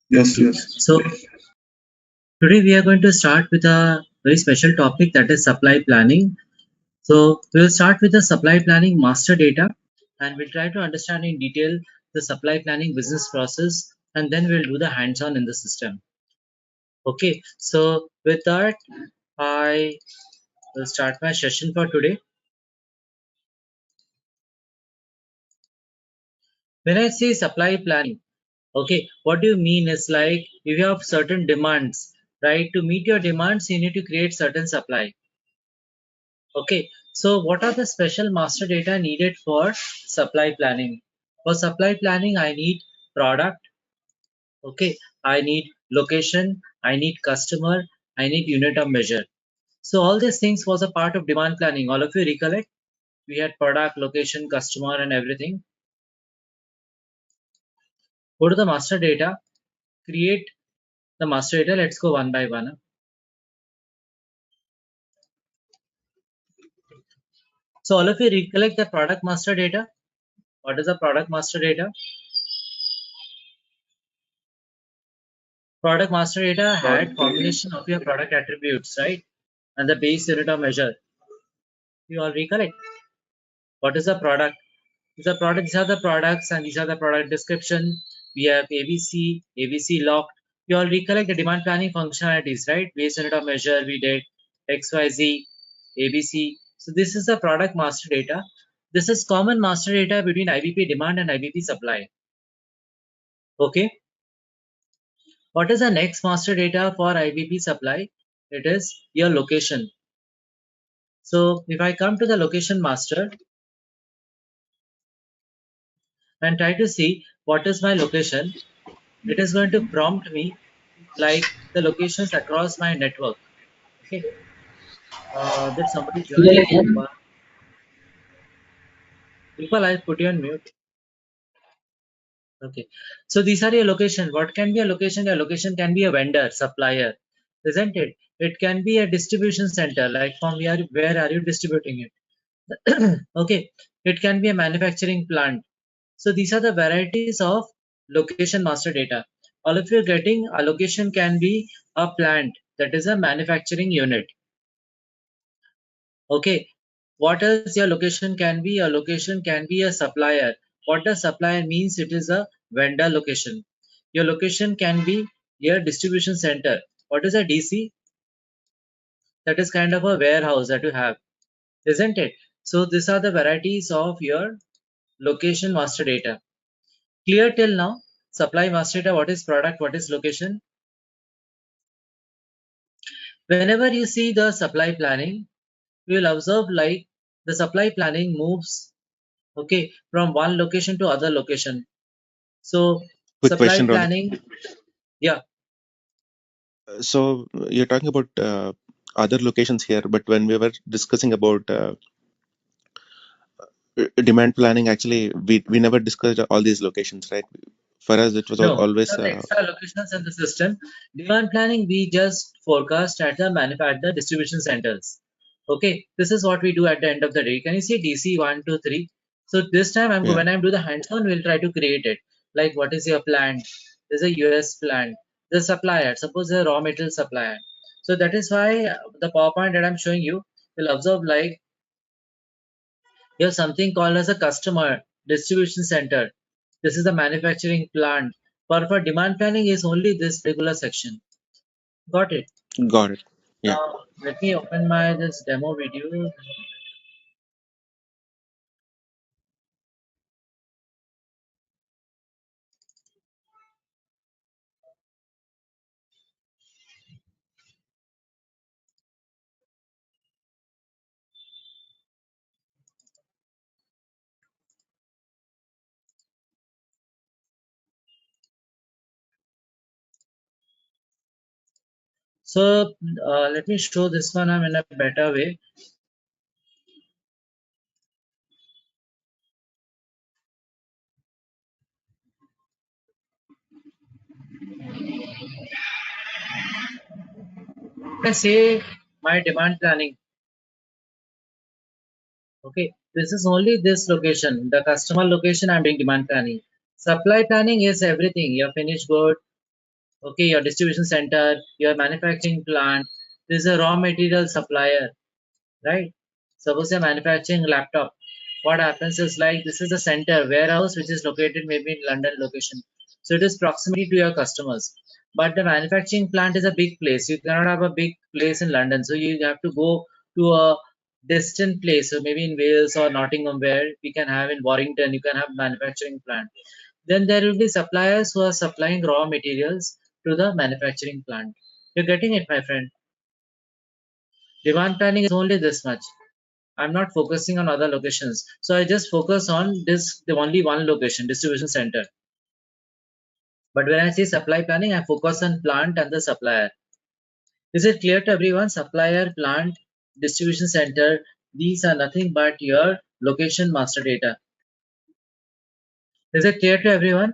Yes, Okay, yes. so today we are going to start with a very special topic, that is supply planning. So we will start with the supply planning master data, and we'll try to understand in detail the supply planning business process, and then we'll do the hands-on in the system. Okay, so with that, I will start my session for today. When I say supply planning, okay, what do you mean is like if you have certain demands, right? To meet your demands, you need to create certain supply. Okay, so what are the special master data needed for supply planning? For supply planning, I need product, okay, I need location, I need customer, I need unit of measure. So all these things was a part of demand planning. All of you recollect? We had product, location, customer, and everything. Go to the master data, create the master data. Let's go one by one. So all of you recollect the product master data. What is the product master data? Product master data had combination of your product attributes, right? And the base unit of measure. You all recollect. What is the product? These are the products and these are the product description. We have ABC, ABC locked. You all recollect the demand planning functionalities, right? Base unit of measure, we did XYZ, ABC. So this is the product master data. This is common master data between IBP demand and IBP supply. Okay. What is the next master data for IBP supply? It is your location. So if I come to the location master and try to see what is my location, it is going to prompt me like the locations across my network. Okay. Did somebody join? Gopal, Gopal, I'll put you on mute. Okay. So these are your location. What can be a location? A location can be a vendor, supplier, isn't it? It can be a distribution center, like from where are you distributing it? Okay. It can be a manufacturing plant. So these are the varieties of location master data. All of you are getting a location can be a plant, that is a manufacturing unit. Okay. What else your location can be? A location can be a supplier. What does supplier means? It is a vendor location. Your location can be your distribution center. What is a DC? That is kind of a warehouse that you have, isn't it? So these are the varieties of your location master data. Clear till now? Supply master data, what is product, what is location? Whenever you see the supply planning, you will observe like the supply planning moves, okay, from one location to other location. So Quick supply question, Ronnie. planning, yeah, So you're talking about other locations here, but when we were discussing about demand planning, actually, we never discussed all these locations, right? For us, it was no, these always are the extra locations in the system. Demand planning, we just forecast at the distribution centers. Okay, this is what we do at the end of the day. Can you see DC 1, 2, 3? So this time yeah. when I'm do the hands-on, we'll try to create it. Like what is your plant? There's a US plant. The supplier, suppose a raw material supplier. So that is why the PowerPoint that I'm showing you will observe like you have something called as a customer distribution center. This is the manufacturing plant. For demand planning is only this regular section. Got it. Got it. Yeah. Now let me open my this demo video. So let me show this one I'm in a better way. I say my demand planning. Okay, this is only this location, the customer location I'm doing demand planning. Supply planning is everything. Your finished good, Okay, your distribution center, your manufacturing plant, this is a raw material supplier, right? Suppose you're manufacturing laptop. What happens is like this is a center warehouse which is located maybe in London location. So it is proximity to your customers. But the manufacturing plant is a big place. You cannot have a big place in London. So you have to go to a distant place. So maybe in Wales or Nottingham where we can have in Warrington, you can have manufacturing plant. Then there will be suppliers who are supplying raw materials to the manufacturing plant. You're getting it, my friend. Demand planning is only this much. I'm not focusing on other locations. So I just focus on this, the only one location, distribution center. But when I say supply planning, I focus on plant and the supplier. Is it clear to everyone? Supplier, plant, distribution center, these are nothing but your location master data. Is it clear to everyone?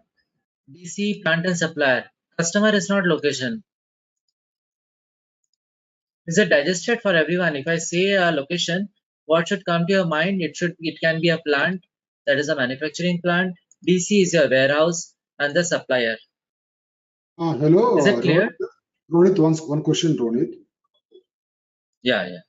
DC, plant and supplier. Customer is not location. Is it digested for everyone? If I say a location, what should come to your mind? It can be a plant, that is a manufacturing plant. DC is your warehouse and the supplier. Hello, Is it Ronit. clear? Ronit, one question, Ronit. Yeah, yeah.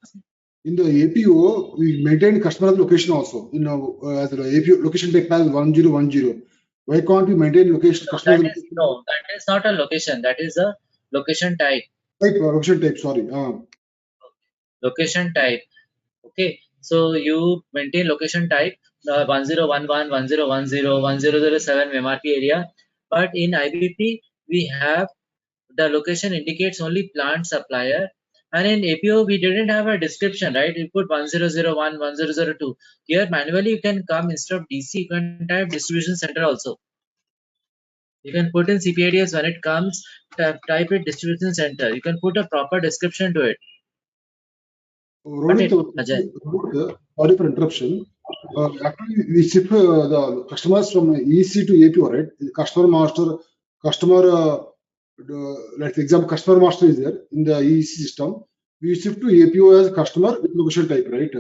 In the APO, we maintain customer location also. As the APO location type as 1010. Why can't we maintain location No, customer location? that is not a location. That is a location type. Type location type. Sorry. Location type. Okay. So you maintain location type 1011, 1010, 1007 MRP area. But in IBP, we have the location indicates only plant supplier. And in APO, we didn't have a description, right? We put 1001, 1002. Here, manually, you can come instead of DC, you can type distribution center also. You can put in CPIDs when it comes, type it distribution center. You can put a proper description to it. Got Ronit, it, Ajay? sorry for interruption. Actually, we ship the customers from EC to APO, right? Customer master, customer, like for example, customer master is there in the EC system. We ship to APO as customer with location type, right?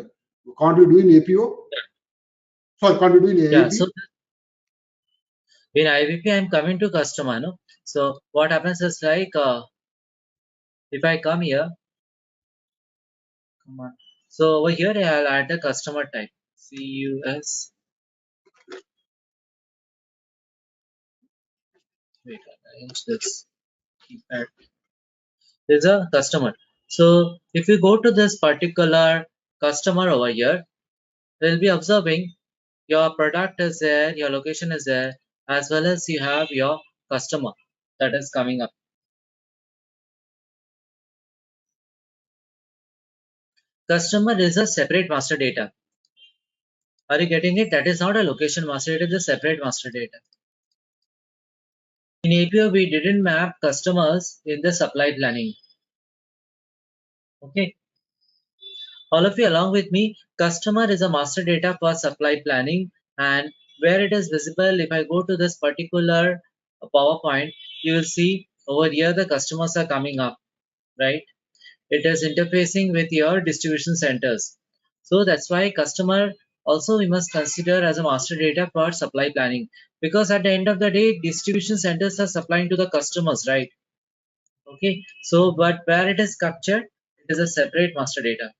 Can't we do in APO? Sorry, can't we do in Yeah, AIP? so in IVP, I'm coming to customer, no? So what happens is like, if I come here, come on. So over here, I'll add the customer type. CUS. Wait, I'll arrange this. Keypad. There's a customer. So if you go to this particular customer over here, we'll be observing your product is there, your location is there, as well as you have your customer that is coming up. Customer is a separate master data. Are you getting it? That is not a location master data, it is a separate master data. In APO, we didn't map customers in the supply planning. Okay. All of you along with me, customer is a master data for supply planning, and where it is visible, if I go to this particular PowerPoint, you will see over here the customers are coming up, right? It is interfacing with your distribution centers. So that's why customer also we must consider as a master data for supply planning, because at the end of the day, distribution centers are supplying to the customers, right? Okay. So, but where it is captured, it is a separate master data.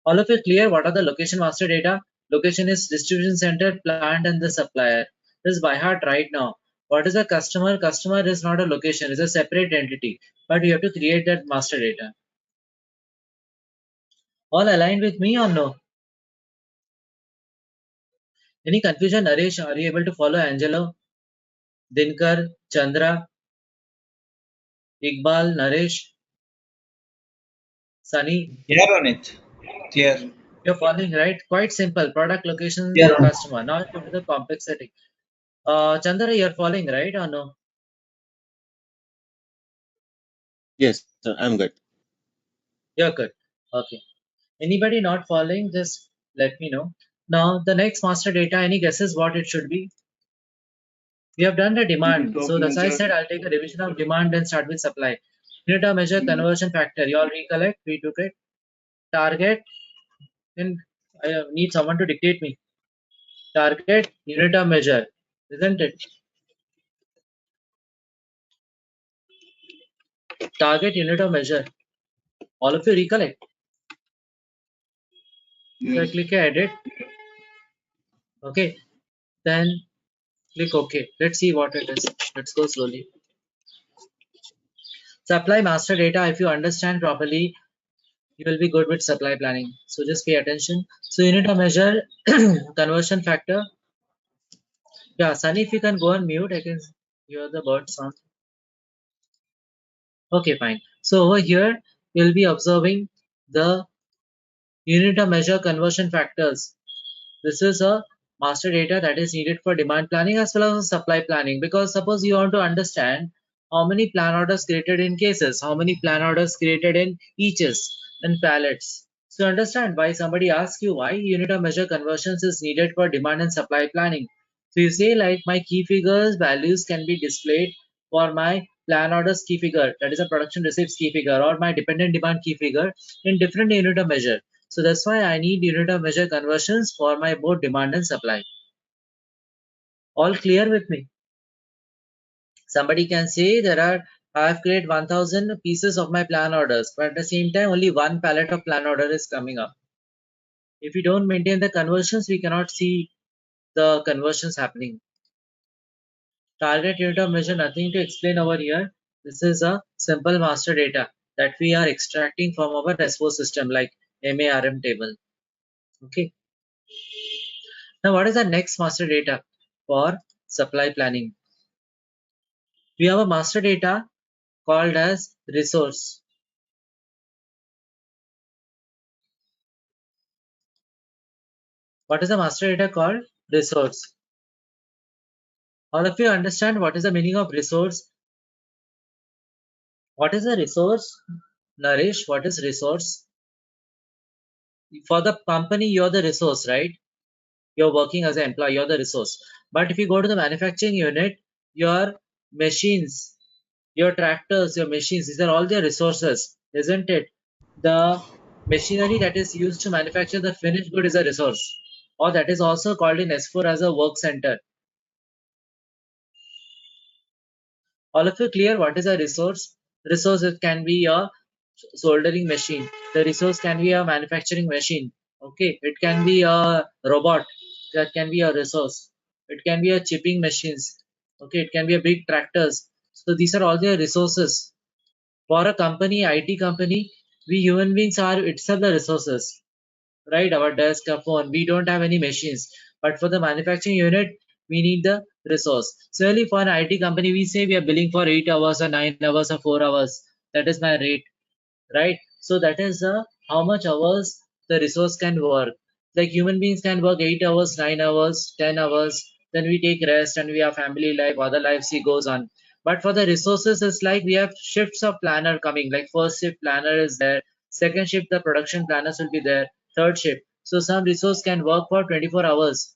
All of you clear what are the location master data? Location is distribution center, plant, and the supplier. This is by heart right now. What is a customer? Customer is not a location, it's a separate entity. But you have to create that master data. All aligned with me or no? Any confusion, Naresh? Are you able to follow Angelo, Dinkar, Chandra, Iqbal, Naresh, Sunny? Yeah, Ronit. Clear. You're following, right? Quite simple. Product, location, Yeah, Ronit. customer. Now go to the complexity. Chandra, you're following, right or no? Yes, I'm good. You're good. Okay. Anybody not following, just let me know. Now, the next master data, any guesses what it should be? We have done the demand. So that's why I said I'll take a revision of demand and start with supply. Unit of measure conversion factor. You all recollect? We took it. Target. And I need someone to dictate me. Target, unit of measure. Isn't it? target unit of measure. All of you recollect. So I click edit. Okay. Then click OK. Let's see what it is. Let's go slowly. Supply master data. If you understand properly, you will be good with supply planning. So just pay attention. So unit of measure, conversion factor. Yeah, Sunny, if you can go on mute, I can hear the bird sound. Okay, fine. So over here, we'll be observing the unit of measure conversion factors. This is a master data that is needed for demand planning as well as supply planning, because suppose you want to understand how many plan orders created in cases, how many plan orders created in eaches and pallets. So understand why somebody asks you why unit of measure conversions is needed for demand and supply planning. So you say like my key figures values can be displayed for my plan orders key figure, that is a production receipts key figure, or my dependent demand key figure in different unit of measure. So that's why I need unit of measure conversions for my both demand and supply. All clear with me? Somebody can say I have created 1000 pieces of my plan orders, but at the same time only one pallet of plan order is coming up. If we don't maintain the conversions, we cannot see the conversions happening. Target unit of measure, nothing to explain over here. This is a simple master data that we are extracting from our S4 system like MARM table. Okay. Now, what is the next master data for supply planning? We have a master data called as resource. What is the master data called? Resource. All of you understand what is the meaning of resource? What is a resource? Nourish, what is resource? For the company, you're the resource, right? You're working as an employee, you're the resource. But if you go to the manufacturing unit, your machines, your tractors, your machines, these are all their resources, isn't it? The machinery that is used to manufacture the finished good is a resource, or that is also called in S4 as a work center. All of you clear what is a resource? Resource, it can be a soldering machine. The resource can be a manufacturing machine. Okay, it can be a robot. That can be a resource. It can be a chipping machines. Okay, it can be a big tractors. So these are all the resources. For a company, IT company, we human beings are itself the resources, right? Our desk, our phone, we don't have any machines. But for the manufacturing unit, we need the resource. Similarly, for an IT company, we say we are billing for 8 hours or 9 hours or 4 hours. That is my rate, right? So that is how much hours the resource can work. Like human beings can work 8 hours, 9 hours, 10 hours, then we take rest and we have family life, other lives he goes on. But for the resources, it's like we have shifts of planner coming, like first shift planner is there, second shift the production planners will be there, third shift. So some resource can work for 24 hours,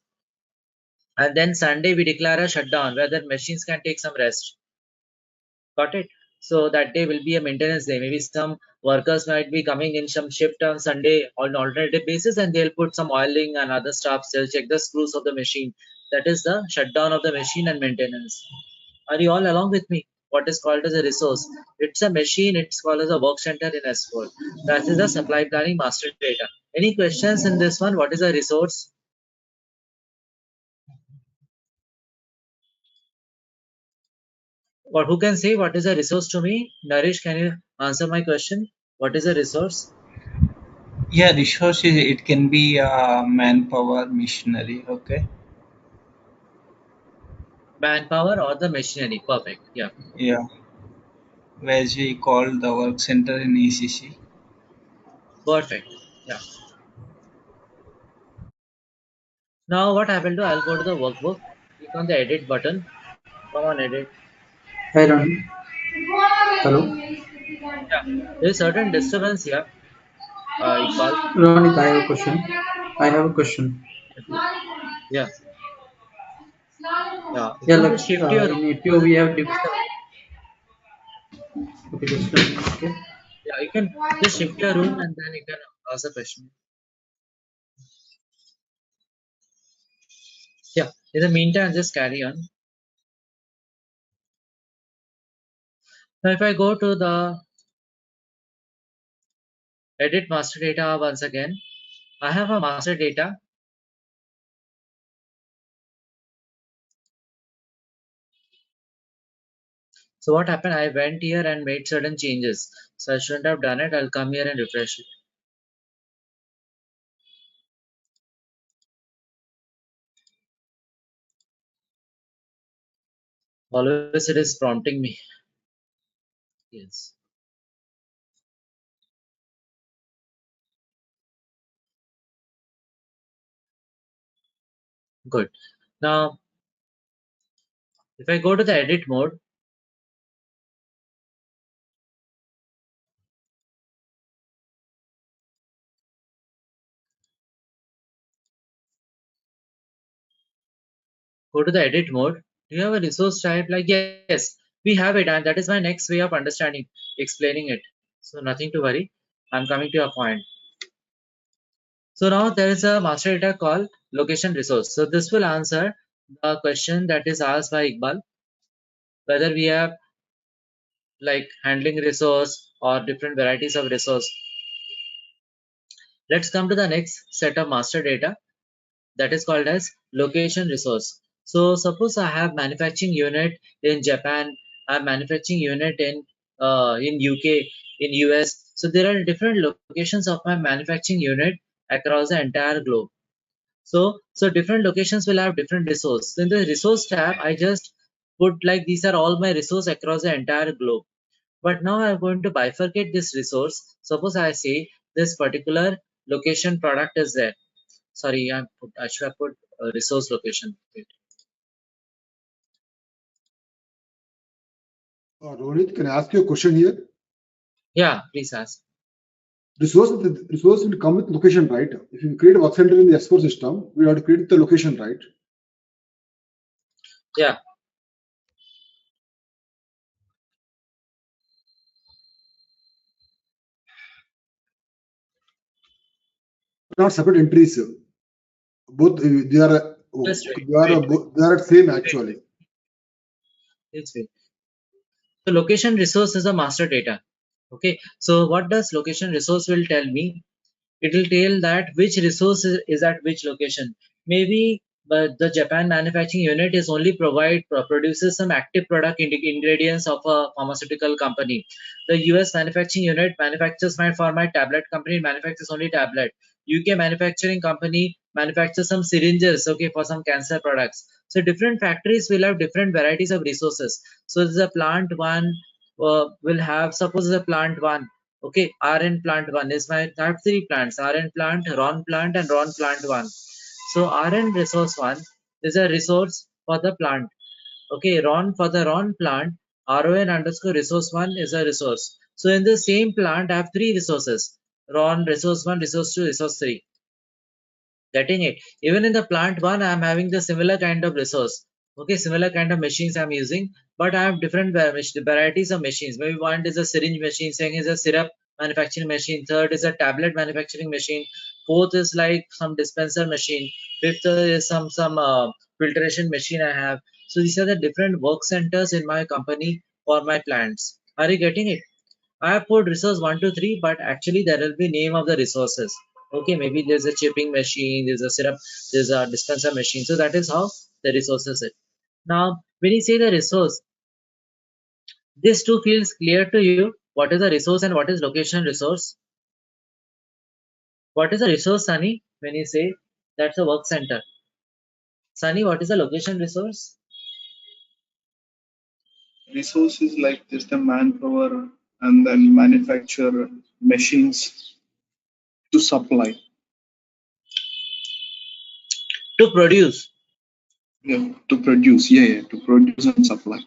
and then Sunday we declare a shutdown where the machines can take some rest. Got it? So that day will be a maintenance day. Maybe some workers might be coming in some shift on Sunday on an alternative basis, and they'll put some oiling and other stuff. They'll check the screws of the machine. That is the shutdown of the machine and maintenance. Are you all along with me? What is called as a resource? It's a machine. It's called as a work center in S4. That is the supply planning master data. Any questions in this one? What is a resource? What, who can say what is a resource to me? Naresh, can you answer my question? What is a resource? Yeah, resources, it can be manpower, machinery. Okay. Manpower or the machinery. Perfect. Yeah. Yeah, whereas we call the work center in ECC. Perfect. Yeah. Now what I will do, I'll go to the workbook, click on the edit button. Come on, edit. Hi Ronnie. Hello. Yeah. There is certain disturbance here. Iqbal. Ronnie, I have a question. I have a question. Yeah. Yeah. You Yeah, can like just shift your room in APO because we it's have disturbing. okay, just a minute, okay. Yeah, you can just shift your room and then you can ask a question. Yeah. In the meantime, just carry on. Now if I go to the edit master data once again, I have a master data. So what happened? I went here and made certain changes. So I shouldn't have done it. I'll come here and refresh it. Always it is prompting me. Yes. Good. Now, if I go to the edit mode, do you have a resource type? Like, yes, we have it, and that is my next way of understanding, explaining it. So nothing to worry. I'm coming to a point. So now there is a master data called location resource. So this will answer the question that is asked by Iqbal, whether we have like handling resource or different varieties of resource. Let's come to the next set of master data that is called as location resource. So suppose I have manufacturing unit in Japan, I have manufacturing unit in UK, in US. So there are different locations of my manufacturing unit across the entire globe. So different locations will have different resource. So in the resource tab, I just put like these are all my resource across the entire globe. But now I'm going to bifurcate this resource. Suppose I say this particular location product is there. Sorry, I should have put resource location. Wait. Rohit, can I ask you a question here? Yeah, please ask. Resource will come with location, right? If you create a work center in the S4 system, we have to create the location, right? Yeah. Not separate entries. Both they are Just wait. they are same actually. It's wait. So location resource is a master data. Okay. So what does location resource will tell me? It will tell that which resource is at which location. Maybe the Japan manufacturing unit is only produces some active product ingredients of a pharmaceutical company. The US manufacturing unit manufactures for my tablet company manufactures only tablet. UK manufacturing company manufactures some syringes, okay, for some cancer products. So different factories will have different varieties of resources. So the plant one will have, suppose the plant one. Okay, RN plant 1 is my, I have three plants, RN plant, RON plant and RON plant 1. So RN resource 1 is a resource for the plant. Okay, RON for the RON plant, RON underscore resource 1 is a resource. So in the same plant, I have three resources, RON resource 1, resource 2, resource 3. Getting it? Even in the plant 1, I am having the similar kind of resource. Okay, similar kind of machines I'm using, but I have different varieties of machines. Maybe one is a syringe machine, second is a syrup manufacturing machine, third is a tablet manufacturing machine, fourth is like some dispenser machine, fifth is some filtration machine I have. So these are the different work centers in my company for my plants. Are you getting it? I have put resource 1, 2, 3, but actually there will be name of the resources. Okay, maybe there's a chipping machine, there's a syrup, there's a dispenser machine. So that is how the resources is. Now, when you say the resource, this too feels clear to you. What is a resource and what is location resource? What is a resource, Sunny? When you say that's a work center. Sunny, what is a location resource? Resources like just the manpower and then manufacture machines to supply. To produce. Yeah, to produce. Yeah, to produce and supply.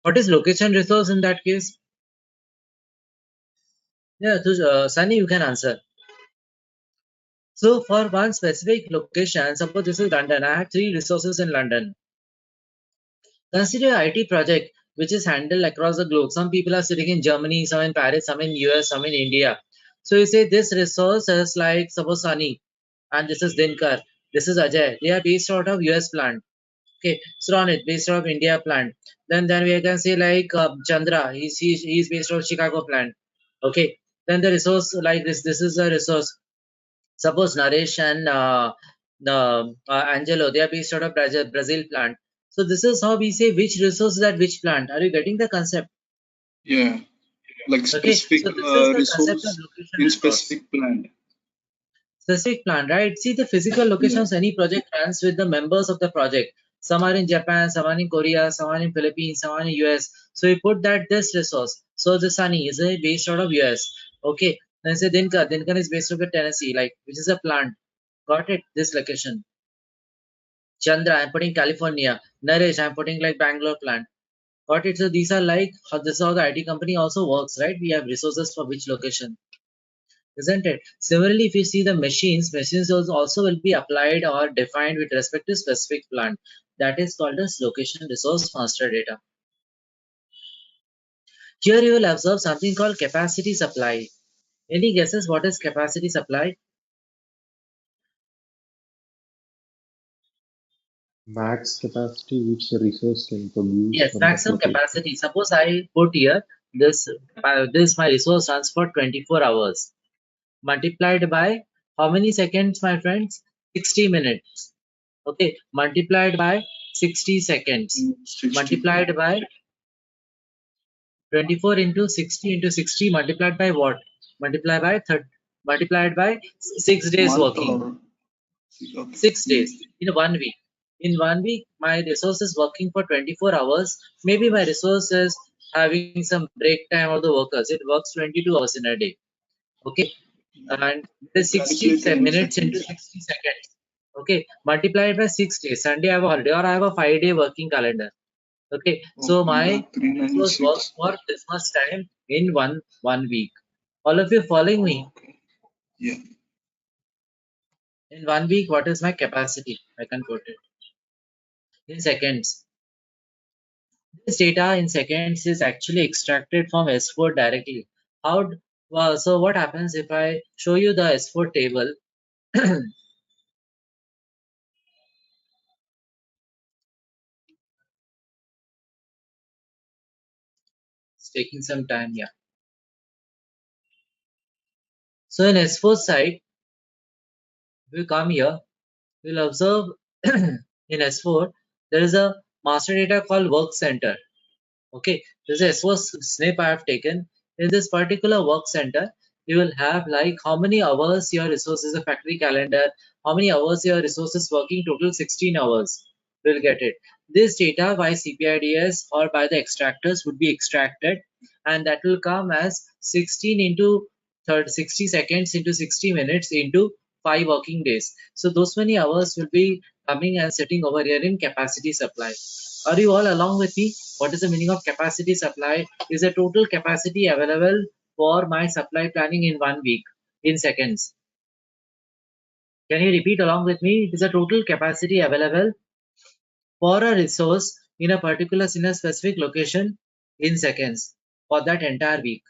What is location resource in that case? Yeah, so, Sunny, you can answer. So for one specific location, suppose this is London, I have three resources in London. Consider an IT project which is handled across the globe. Some people are sitting in Germany, some in Paris, some in US, some in India. So you say this resource is like suppose Sunny. and this is Dinkar, this is Ajay. They are based out of US plant. Okay, Ronit based out of India plant. Then we can say like Chandra, he's based out of Chicago plant. Okay, then the resource like this is a resource. Suppose Naresh and Angelo, they are based out of Brazil plant. So this is how we say which resource is at which plant. Are you getting the concept? Yeah, like Okay, specific so this is the concept of resource location in resource. specific plant. Specific plant, right? See the physical Yeah, locations any project runs with the members of the project. Some are in Japan, some are in Korea, some are in Philippines, some are in US. So we put that this resource. So the Sunny is based out of US. Okay. Then say Dinkar is based out of Tennessee, like which is a plant. Got it? This location. Chandra, I'm putting California. Naresh, I'm putting like Bangalore plant. Got it? So these are like how this is how the IT company also works, right? We have resources for which location, isn't it? Similarly, if you see the machines also will be applied or defined with respect to specific plant. That is called as location resource master data. Here you will observe something called capacity supply. Any guesses what is capacity supply? Max capacity which the resource can produce Yes, from that maximum location. capacity. Suppose I put here this my resource runs for 24 hours multiplied by how many seconds, my friends? 60 minutes. Okay, multiplied by 60 seconds, 60. multiplied by 24 into 60 into 60 multiplied by what? Multiplied by 30, multiplied by 6 days Month working. or okay. 6 days in 1 week. In 1 week, my resource is working for 24 hours. Maybe my resource is having some break time of the workers. It works 22 hours in a day. Okay, and the 60 Calculated in minutes into seconds. 60 seconds. Okay, multiplied by 6 days. Sunday I have a holiday or I have a 5-day working calendar. Okay, so Okay, my yeah, resource works 396. for this much time in one week. All of you following me? Okay, yeah. In 1 week, what is my capacity? I can put it in seconds. This data in seconds is actually extracted from S4 directly. So what happens if I show you the S4 table? It's taking some time, yeah. So in S4 side, we come here, we'll observe in S4, there is a master data called work center. Okay, this is S4 snip I have taken. In this particular work center, you will have like how many hours your resource is a factory calendar, how many hours your resource is working, total 16 hours. We'll get it. This data by CPIDS or by the extractors would be extracted, and that will come as 16 into 60 seconds into 60 minutes into 5 working days. So those many hours will be coming and sitting over here in capacity supply. Are you all along with me? What is the meaning of capacity supply? Is the total capacity available for my supply planning in 1 week in seconds. Can you repeat along with me? It is a total capacity available for a resource in a particular in a specific location in seconds for that entire week.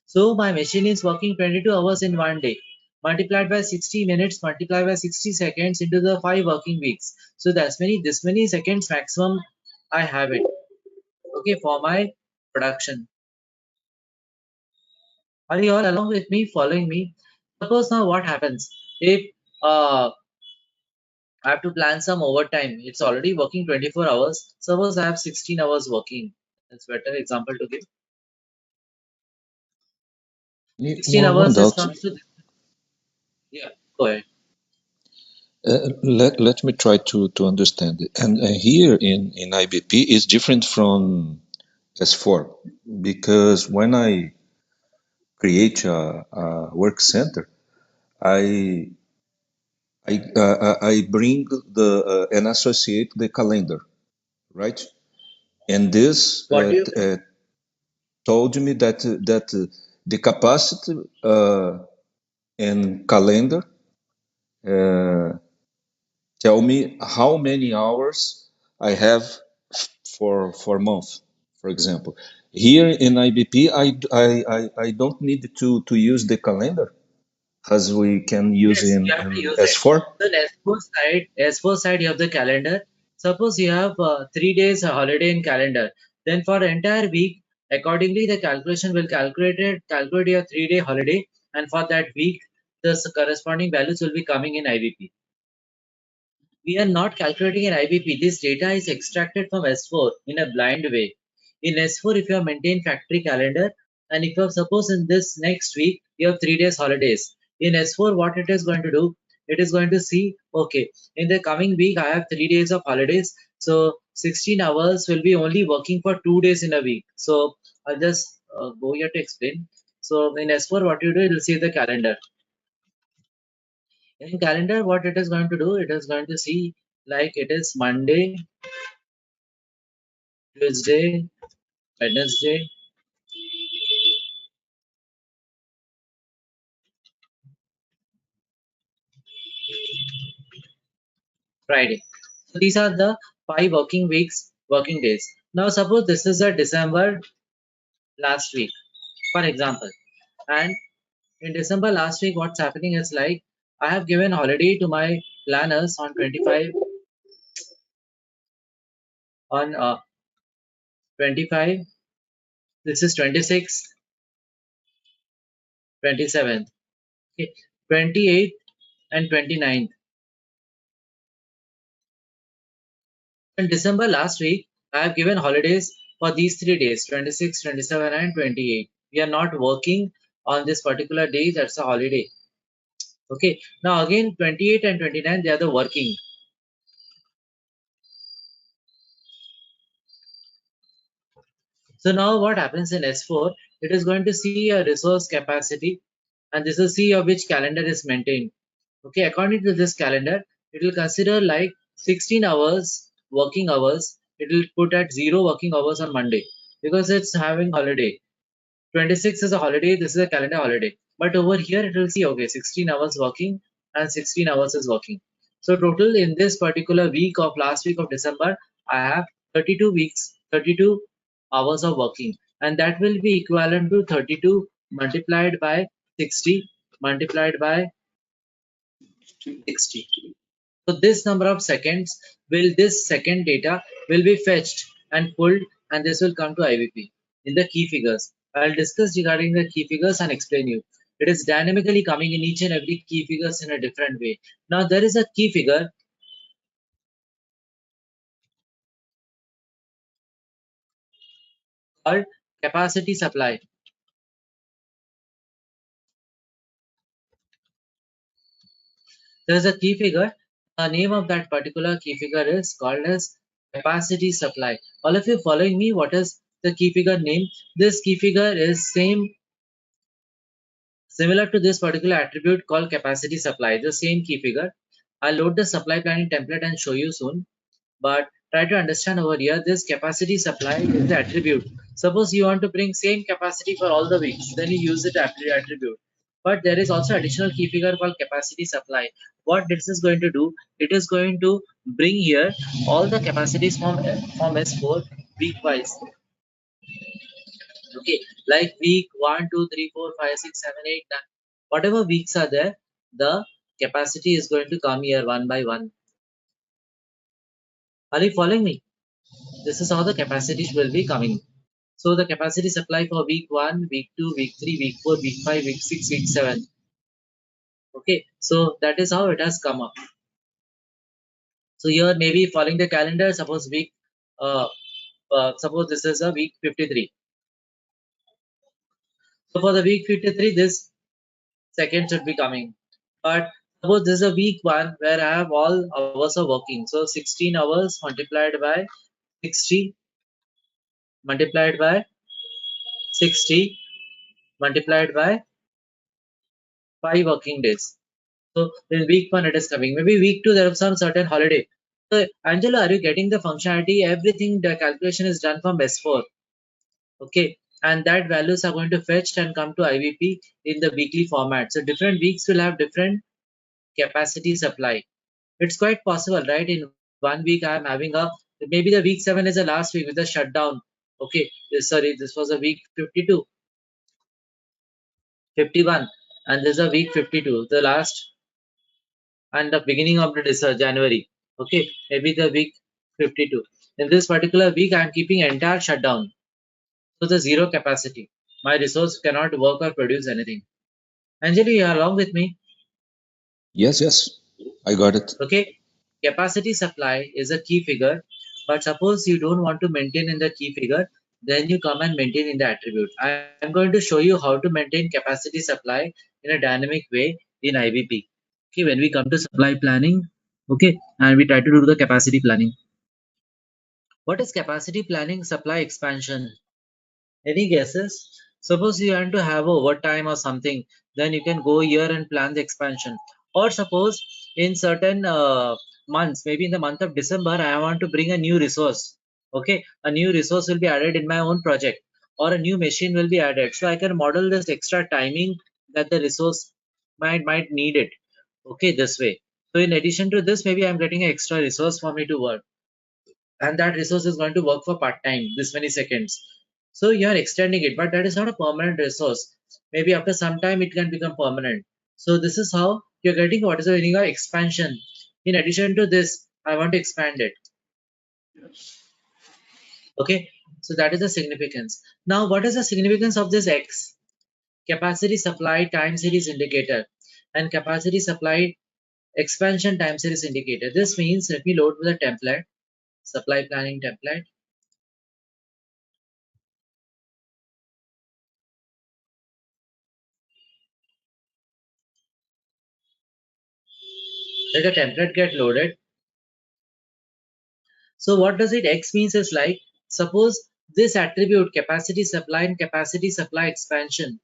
So my machine is working 22 hours in 1 day multiplied by 60 minutes multiplied by 60 seconds into the 5 working weeks. So that's this many seconds maximum I have it. Okay, for my production. Are you all along with me, following me? Suppose now what happens if I have to plan some overtime? It's already working 24 hours. Suppose I have 16 hours working. That's better example to give. 16 One hours is doubt. comes to, yeah, go ahead. Let me try to understand it. And here in IBP is different from S4 because when I create a work center, I I bring the and associate the calendar, right? And this What do you told me that the capacity and calendar uh, tell me how many hours I have for month, for example. Here in IBP, I don't need to use the calendar. as we can use Yes, in, you have to in use it. S4? So in S4 side, you have the calendar. Suppose you have 3 days holiday in calendar. Then for the entire week, accordingly, the calculation will calculate your 3-day holiday, and for that week, the corresponding values will be coming in IVP. We are not calculating an IBP. This data is extracted from S4 in a blind way. In S4, if you have maintained factory calendar, and if you have suppose in this next week, you have 3 days holidays. In S4, what it is going to do, it is going to see, okay, in the coming week, I have 3 days of holidays. So 16 hours will be only working for 2 days in a week. So I'll just go here to explain. So in S4, what you do, it will see the calendar. In calendar, what it is going to do, it is going to see like it is Monday, Tuesday, Wednesday, Friday. So these are the 5 working days. Now suppose this is a December last week, for example. And in December last week, what's happening is like I have given holiday to my planners on 25, on 25, this is 26th, 27th, okay, 28th and 29th. In December last week, I have given holidays for these 3 days, 26, 27, and 28. We are not working on this particular day, that's a holiday. Okay, now again 28 and 29, they are the working. So now what happens in S4, it is going to see a resource capacity, and this will see of which calendar is maintained. Okay, according to this calendar, it will consider like 16 hours working hours. It will put at 0 working hours on Monday because it's having holiday. 26 is a holiday, this is a calendar holiday. But over here it will see, okay, 16 hours working and 16 hours is working. So total in this particular week of last week of December, I have 32 hours of working. And that will be equivalent to 32 multiplied by 60 multiplied by 60. So this number of seconds this second data will be fetched and pulled, and this will come to IVP in the key figures. I'll discuss regarding the key figures and explain you. It is dynamically coming in each and every key figures in a different way. Now there is a key figure called capacity supply. There is a key figure. The name of that particular key figure is called as capacity supply. All of you following me? What is the key figure name? This key figure is similar to this particular attribute called capacity supply, the same key figure. I'll load the supply planning template and show you soon. But try to understand over here, this capacity supply is the attribute. Suppose you want to bring same capacity for all the weeks, then you use it attribute. But there is also additional key figure called capacity supply. What this is going to do, it is going to bring here all the capacities from S4 week wise. Okay, like week 1, 2, 3, 4, 5, 6, 7, 8, 9. Whatever weeks are there, the capacity is going to come here one by one. Are you following me? This is how the capacities will be coming. So the capacity supply for week 1, week 2, week 3, week 4, week 5, week 6, week 7. Okay, so that is how it has come up. So here maybe following the calendar, suppose suppose this is a week 53. So for the week 53, this second should be coming. But suppose this is a week 1 where I have all hours of working. So 16 hours multiplied by 60 multiplied by 60 multiplied by 5 working days. So in week 1 it is coming. Maybe week 2 there is some certain holiday. So Angelo, are you getting the functionality? Everything, the calculation is done from S4. Okay. And that values are going to fetch and come to IVP in the weekly format. So different weeks will have different capacity supply. It's quite possible, right? In 1 week I am having maybe the week 7 is the last week with the shutdown. Okay. Sorry, this was a week 52, 51. and this is a week 52, the last and the beginning of the January. Okay, maybe the week 52. In this particular week, I am keeping entire shutdown. So the zero capacity. My resource cannot work or produce anything. Anjali, you are along with me? Yes, yes, I got it. Okay, capacity supply is a key figure, but suppose you don't want to maintain in the key figure, then you come and maintain in the attribute. I am going to show you how to maintain capacity supply in a dynamic way in IBP. Okay, when we come to supply planning, okay, and we try to do the capacity planning. What is capacity planning supply expansion? Any guesses? Suppose you want to have a overtime or something, then you can go here and plan the expansion. Or suppose in certain months, maybe in the month of December, I want to bring a new resource. Okay, a new resource will be added in my own project, or a new machine will be added. So I can model this extra timing that the resource might need it. Okay, this way. So in addition to this, maybe I'm getting an extra resource for me to work, and that resource is going to work for part time this many seconds. So you are extending it, but that is not a permanent resource. Maybe after some time it can become permanent. So this is how you're getting what is the meaning of expansion. In addition to this, I want to expand it. Okay, so that is the significance. Now what is the significance of this X? Capacity supply time series indicator and capacity supply expansion time series indicator. This means, let me load with a template, supply planning template. Let the template get loaded. So what does it X means is like, suppose this attribute capacity supply and capacity supply expansion,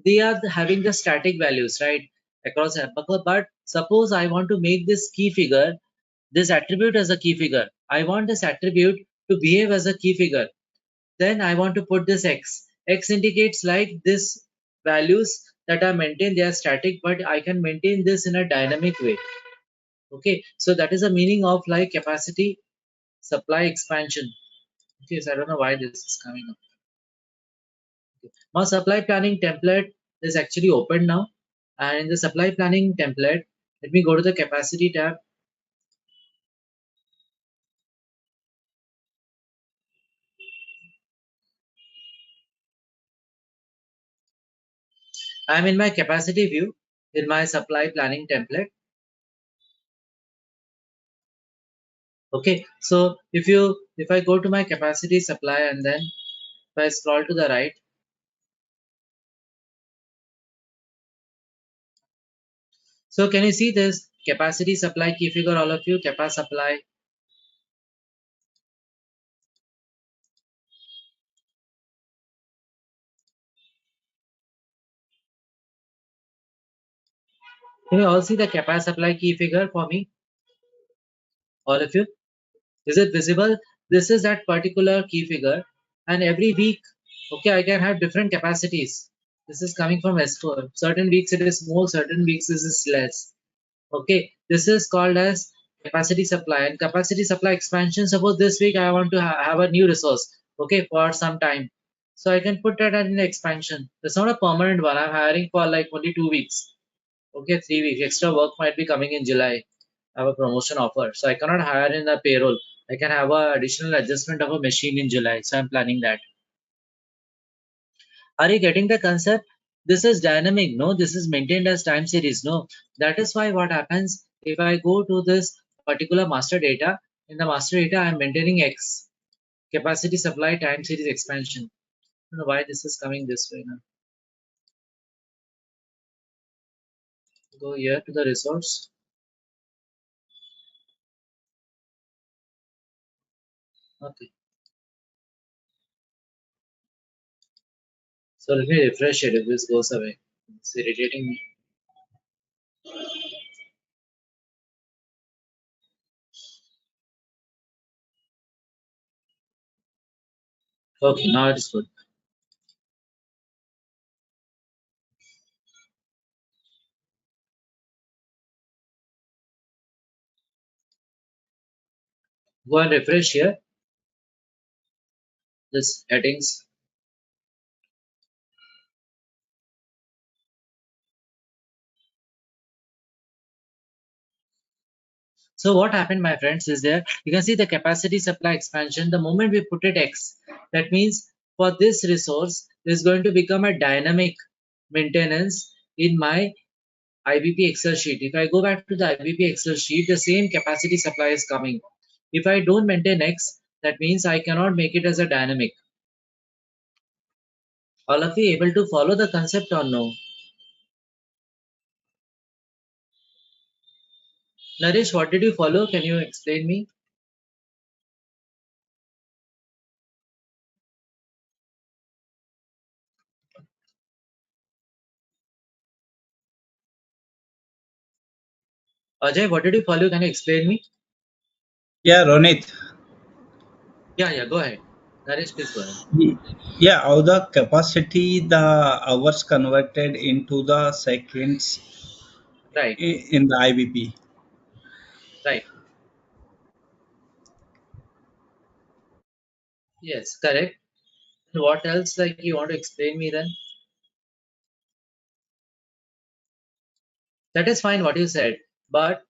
they are having the static values, right? Across but suppose I want to make this key figure, this attribute as a key figure. I want this attribute to behave as a key figure. Then I want to put this X. X indicates like this values that are maintained, they are static, but I can maintain this in a dynamic way. Okay, so that is the meaning of like capacity supply expansion. Okay, so I don't know why this is coming up. Okay. My supply planning template is actually open now. And in the supply planning template, let me go to the capacity tab. I'm in my capacity view in my supply planning template. Okay, so if I go to my capacity supply and then if I scroll to the right, so can you see this capacity supply key figure, all of you, capacity supply? Can you all see the capacity supply key figure for me? All of you? Is it visible? This is that particular key figure, and every week, okay, I can have different capacities. This is coming from S4. Certain weeks it is more, certain weeks this is less. Okay, this is called as capacity supply and capacity supply expansion. Suppose this week I want to have a new resource, okay, for some time. So I can put that in the expansion. It's not a permanent one. I'm hiring for like only 2 weeks. Okay, 3 weeks. Extra work might be coming in July. I have a promotion offer. So I cannot hire in the payroll. I can have a additional adjustment of a machine in July. So I'm planning that. Are you getting the concept? This is dynamic, no? This is maintained as time series, no? That is why what happens if I go to this particular master data, in the master data I'm maintaining X, capacity supply time series expansion. I don't know why this is coming this way now. Go here to the resource. Okay. So let me refresh it if this goes away. It's irritating me. Okay, now it is good. Go and refresh here. This headings. So what happened, my friends, is there you can see the capacity supply expansion. The moment we put it X, that means for this resource, there's going to become a dynamic maintenance in my IBP Excel sheet. If I go back to the IBP Excel sheet, the same capacity supply is coming. If I don't maintain X, that means I cannot make it as a dynamic. All of you able to follow the concept or no? Naresh, what did you follow? Can you explain me? Ajay, what did you follow? Can you explain me? Yeah, Ronit. Yeah, go ahead. Naresh, please go ahead. Yeah, how the capacity, the hours converted into the seconds Right, in the IBP. right. Yes, correct. What else like you want to explain me then? That is fine what you said. But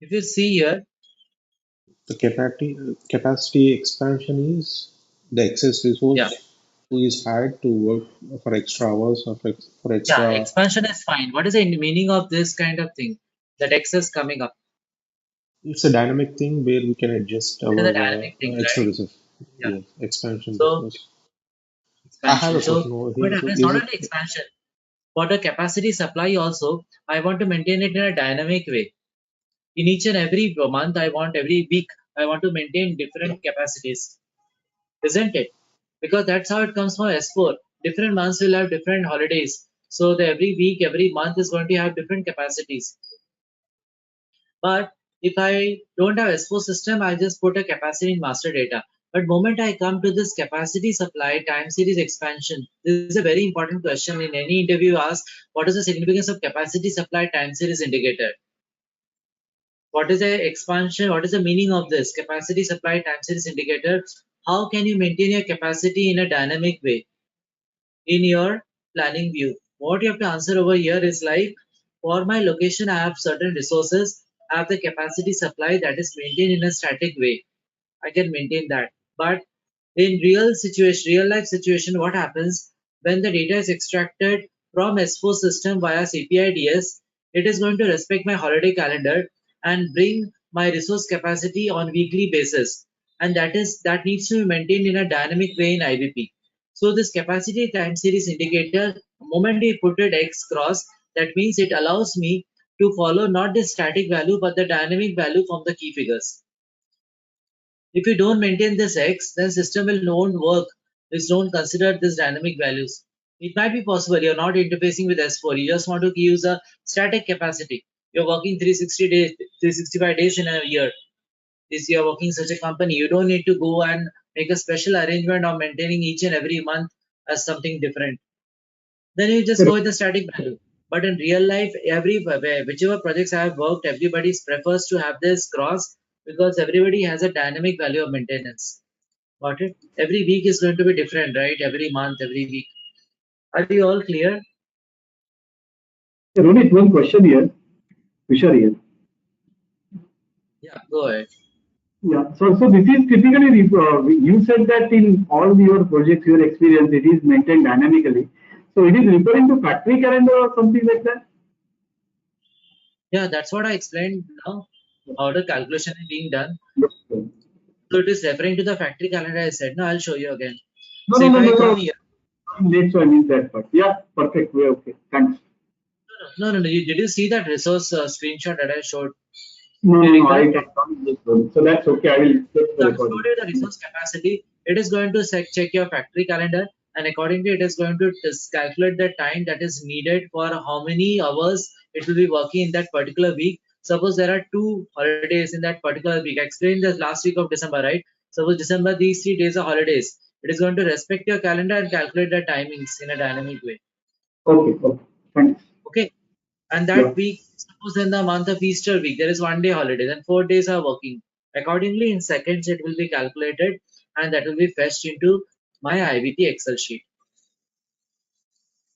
if you see here, The capacity expansion is the excess yeah, resource who is hired to work for extra hours or for yeah, extra. expansion is fine. What is the meaning of this kind of thing? That X is coming up. It's a dynamic thing where we can adjust It is our a dynamic thing, extra right? resource. Yeah. Yes, expansion So business. I have expansion. a So question over what here. So happens? is Not it only expansion. For the capacity supply also, I want to maintain it in a dynamic way. In each and every month, every week, I want to maintain different capacities, isn't it? Because that's how it comes from S4. Different months will have different holidays. So the every week, every month is going to have different capacities. But if I don't have S4 system, I just put a capacity in master data. But moment I come to this capacity supply time series expansion, this is a very important question in any interview ask what is the significance of capacity supply time series indicator? What is the expansion? What is the meaning of this capacity supply time series indicator? How can you maintain your capacity in a dynamic way in your planning view? What you have to answer over here is like, for my location, I have certain resources. I have the capacity supply that is maintained in a static way. I can maintain that. But in real life situation, what happens when the data is extracted from S4 system via CPIDS? It is going to respect my holiday calendar and bring my resource capacity on weekly basis, and that needs to be maintained in a dynamic way in IBP. So this capacity time series indicator, moment we put it X cross, that means it allows me to follow not the static value but the dynamic value from the key figures. If you don't maintain this X, then system will not work. Please don't consider this dynamic values. It might be possible you're not interfacing with S4. You just want to use a static capacity. You're working 360 days, 365 days in a year. If you're working such a company, you don't need to go and make a special arrangement of maintaining each and every month as something different. Then you just go with the static value. But in real life, whichever projects I have worked, everybody prefers to have this cross because everybody has a dynamic value of maintenance. Got it? Every week is going to be different, right? Every month, every week. Are we all clear? Ronit, one question here. Vishal here. Yeah, go ahead. Yeah. So this is typically, you said that in all your projects, your experience, it is maintained dynamically. So it is referring to factory calendar or something like that? Yeah, that's what I explained now. How the calculation is being done. No, So it is referring to the factory calendar I said. No, I'll show you again. no, So no, if no, I no. come No. here, Late, so I missed that part. Yeah, perfect. Way okay. Thanks. no. Did you see that resource screenshot that I showed? No, Do no, you no. I recollect? can't miss one. So that's okay. I will check the So I recording. showed you the resource capacity. It is going to check your factory calendar, and accordingly, it is going to calculate the time that is needed for how many hours it will be working in that particular week. Suppose there are 2 holidays in that particular week. I explained the last week of December, right? Suppose December, these 3 days are holidays. It is going to respect your calendar and calculate the timings in a dynamic way. Okay, okay. Thanks. Okay. And Yeah. that week, suppose in the month of Easter week, there is 1 day holiday, then 4 days are working. Accordingly, in seconds, it will be calculated and that will be fetched into my IBP Excel sheet.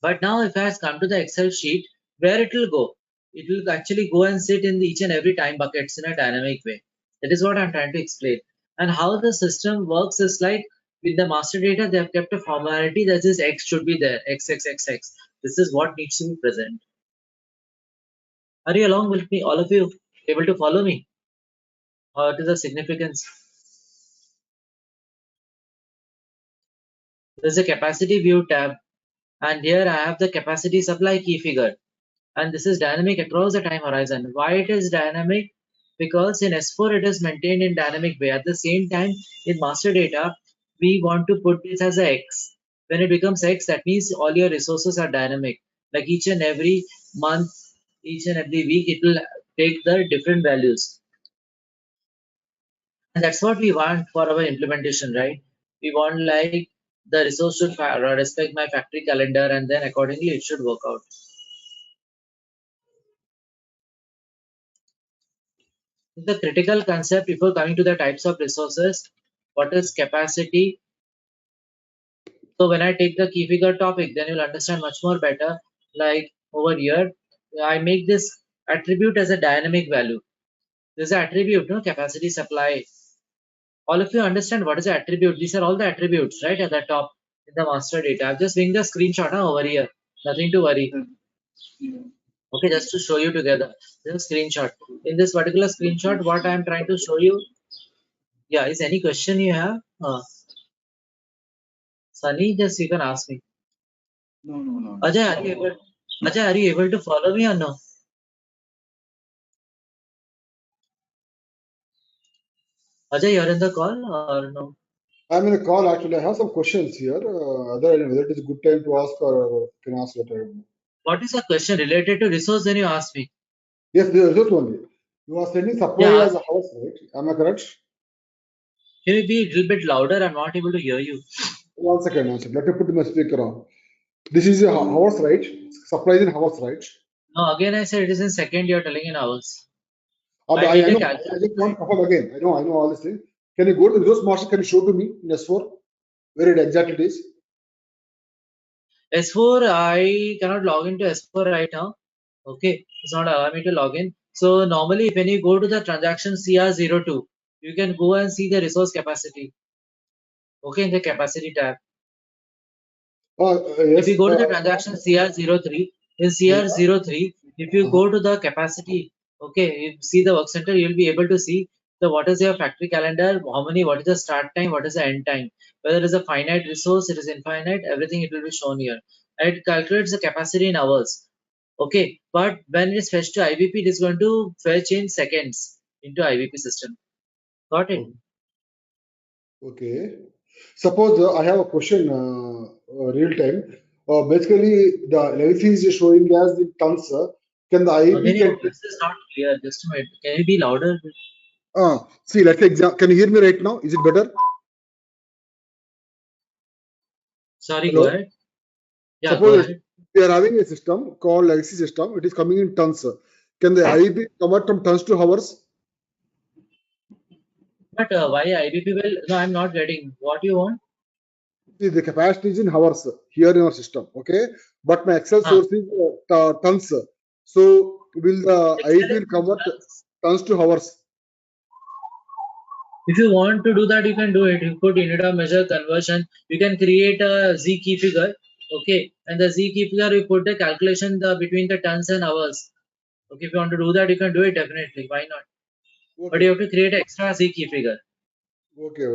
But now, if I come to the Excel sheet, where it will go? it will actually go and sit in each and every time buckets in a dynamic way. That is what I'm trying to explain. And how the system works is like with the master data, they have kept a formality that this X should be there, X, X, X, X. This is what needs to be present. Are you along with me, all of you, able to follow me? What is the significance? There's a capacity view tab, and here I have the capacity supply key figure. And this is dynamic across the time horizon. Why it is dynamic? Because in S4 it is maintained in dynamic way. At the same time, in master data, we want to put this as a X. When it becomes X, that means all your resources are dynamic. Like each and every month, each and every week, it will take the different values. And that's what we want for our implementation, right? We want like the resource should respect my factory calendar, and then accordingly it should work out. The critical concept before coming to the types of resources, what is capacity? So when I take the key figure topic, then you'll understand much more better. Like over here, I make this attribute as a dynamic value. This is an attribute, no capacity supply. All of you understand what is the attribute? These are all the attributes, right, at the top in the master data. I've just bring the screenshot over here. Nothing to worry. Okay, just to show you together. This is a screenshot. In this particular screenshot, what I'm trying to show you. Yeah, is any question you have? Sunny, just you can ask me. No. Ajay, are you able to follow me or no? Ajay, you're in the call or no? I'm in a call actually. I have some questions here. Whether it is a good time to ask or can ask later. What is the question related to resource? Then you ask me. Yes, the result only. You are sending supply Yeah, as a house, right? Am I correct? can you be a little bit louder? I'm not able to hear you. 1 second, 1 second. Let me put my speaker on. This is a house, right? Supply is in house, right? No, again I said it is in second. You're telling in hours. I I need know. a I calculator. just want to confirm again. I know all these things. Can you go to the resource master? Can you show to me in S4 where it exactly it is? S4, I cannot log into S4 right now. Okay, it's not allowing me to log in. So normally, when you go to the transaction CR02, you can go and see the resource capacity. Okay, in the capacity tab. If Yes. you go to the transaction CR03, in CR03, if you go to the capacity, okay, you see the work center, you'll be able to see the what is your factory calendar, what is the start time, what is the end time. Whether it is a finite resource, it is infinite, everything it will be shown here. And it calculates the capacity in hours. Okay, but when it's fetched to IBP, it is going to fetch in seconds into IBP system. Got it? Okay. Suppose I have a question real time. Basically, the legacy is showing as the tons. Can the Again, IEP your can voice is not clear. Just a minute. Can you be louder? see? Let's example. Can you hear me right now? Is it better? Sorry, go Hello. ahead. Yeah, go Suppose ahead. we are having a system called legacy system. It is coming in tons. Can the IEP convert from tons to hours? But why IBP will? No, I'm not getting what you want. See, the capacity is in hours here in our system. Okay, but my Excel Huh. source is tons. So will the IEP will convert tons to hours? If you want to do that, you can do it. You put unit of measure conversion. You can create a Z key figure. Okay, and the Z key figure, you put the calculation between the tons and hours. Okay, if you want to do that, you can do it definitely. Why not? But Okay. you have to create an extra Z key figure. Okay.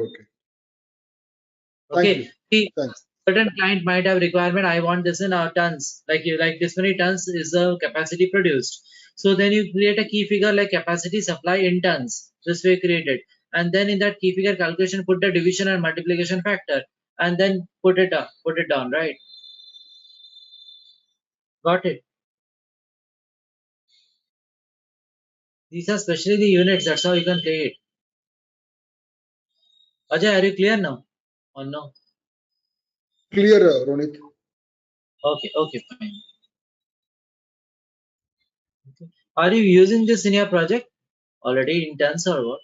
Thank Okay. you. See, Thanks. certain client might have requirement. I want this in tons. Like this many tons is the capacity produced. So then you create a key figure like capacity supply in tons. This way created, and then in that key figure calculation, put the division and multiplication factor, and then put it up, put it down. Right? Got it. These are specially the units. That's how you can play it. Ajay, are you clear now? Or no? Clear, Ronit. Okay. Okay. Fine. Okay. Are you using this in your project already in tons or what?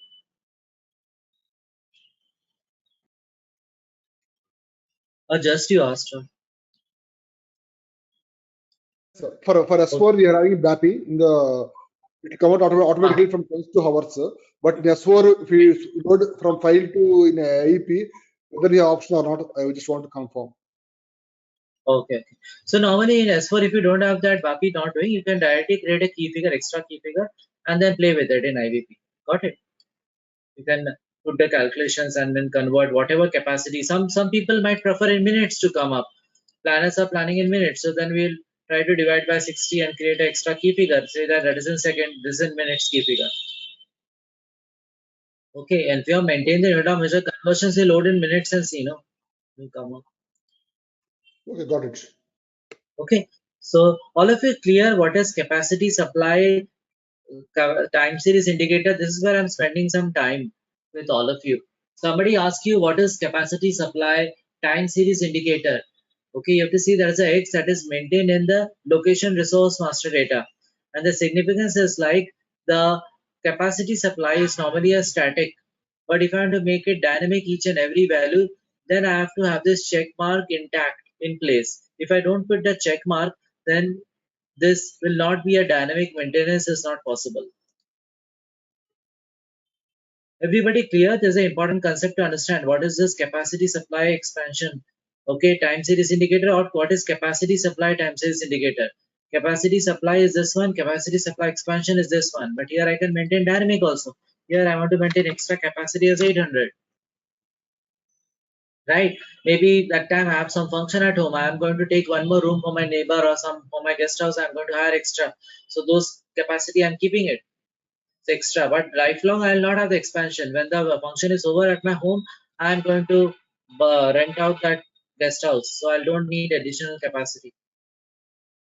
Or just you asked her? For S4 we are having BAPI in the it come out automatically from 10 to hours. But in S4 if we load from file to in AEP, whether you have option or not, I just want to confirm. Okay. So normally in S4, if you don't have that BAPI not doing, you can directly create a key figure, extra key figure, and then play with it in IVP. Got it? You can put the calculations and then convert whatever capacity. Some people might prefer in minutes to come up. Planners are planning in minutes, so then we'll try to divide by 60 and create an extra key figure. Say that is in second, this is in minutes key figure. Okay, and if you have maintained the unit of measure conversions, you load in minutes and see, no, will come up. Okay, got it. Okay, so all of you clear what is capacity supply time series indicator? This is where I'm spending some time with all of you. Somebody asks you what is capacity supply time series indicator. Okay, you have to see there is a X that is maintained in the location resource master data, and the significance is like the capacity supply is normally a static, but if I want to make it dynamic each and every value, then I have to have this check mark intact in place. If I don't put the check mark, then this will not be a dynamic maintenance is not possible. Everybody clear? There's an important concept to understand. What is this capacity supply expansion? Okay, time series indicator, or what is capacity supply time series indicator? Capacity supply is this one, capacity supply expansion is this one. But here I can maintain dynamic also. Here I want to maintain extra capacity as 800. Right? Maybe that time I have some function at home. I am going to take one more room for my neighbor or some for my guest house. I'm going to hire extra. So those capacity I'm keeping it. It's extra. But lifelong I will not have the expansion. When the function is over at my home, I am going to rent out that guest house. So I don't need additional capacity.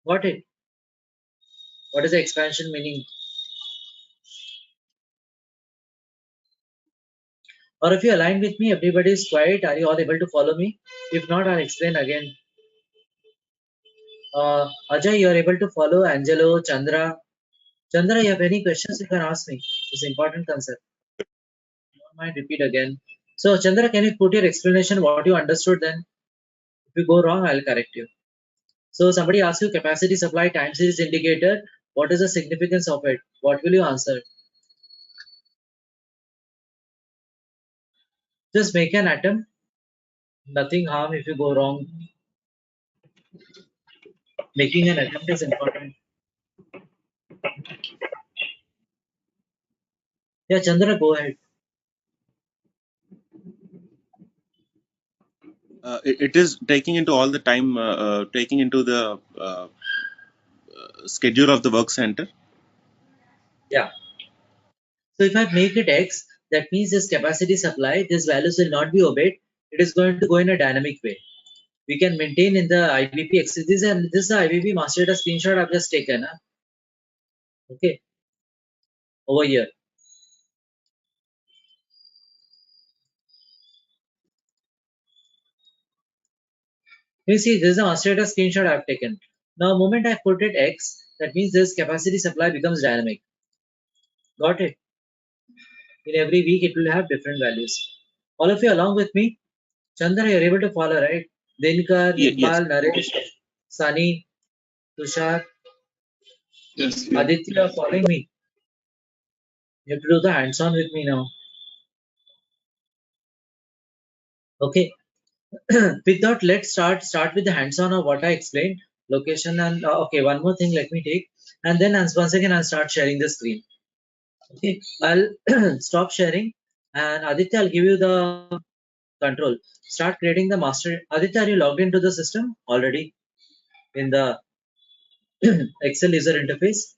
Got it? What is the expansion meaning? Or if you align with me, everybody is quiet. Are you all able to follow me? If not, I'll explain again. Ajay, you are able to follow Angelo, Chandra. Chandra, you have any questions you can ask me. It's important concept. Don't mind repeat again. So Chandra, can you put your explanation what you understood then? If you go wrong, I'll correct you. So somebody asks you capacity supply time series indicator. What is the significance of it? What will you answer? Just make an attempt. Nothing harm if you go wrong. Making an attempt is important. Yeah, Chandra, go ahead. It is taking into all the time, taking into the schedule of the work center. Yeah. So if I make it X, that means this capacity supply, these values will not be obeyed. It is going to go in a dynamic way. We can maintain in the IBP X. This is the IBP master data screenshot I've just taken. Huh? Okay. Over here. You see, this is a master data screenshot I've taken. Now, the moment I put it X, that means this capacity supply becomes dynamic. Got it? In every week, it will have different values. All of you along with me? Chandra, you're able to follow, right? Dinkar, Yes. Iqbal, Naresh, Sunny, Tushar, Yes, yeah. Aditya, are following me. You have to do the hands-on with me now. Okay. With that, let's start with the hands-on of what I explained. Location and okay, one more thing let me take. And then once again I'll start sharing the screen. Okay, I'll stop sharing and Aditya, I'll give you the control. Start creating the master. Aditya, are you logged into the system already in the Excel user interface?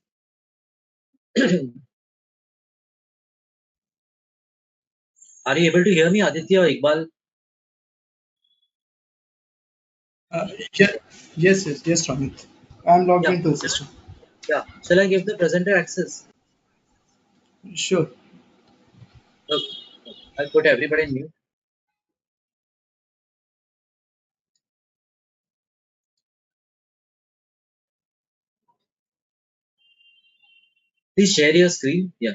Are you able to hear me, Aditya or Iqbal? Yeah, yes, Ramit. I'm logged Yeah, into the system. yeah. Shall I give the presenter access? Sure. Okay. I'll put everybody in mute. Please share your screen. Yeah.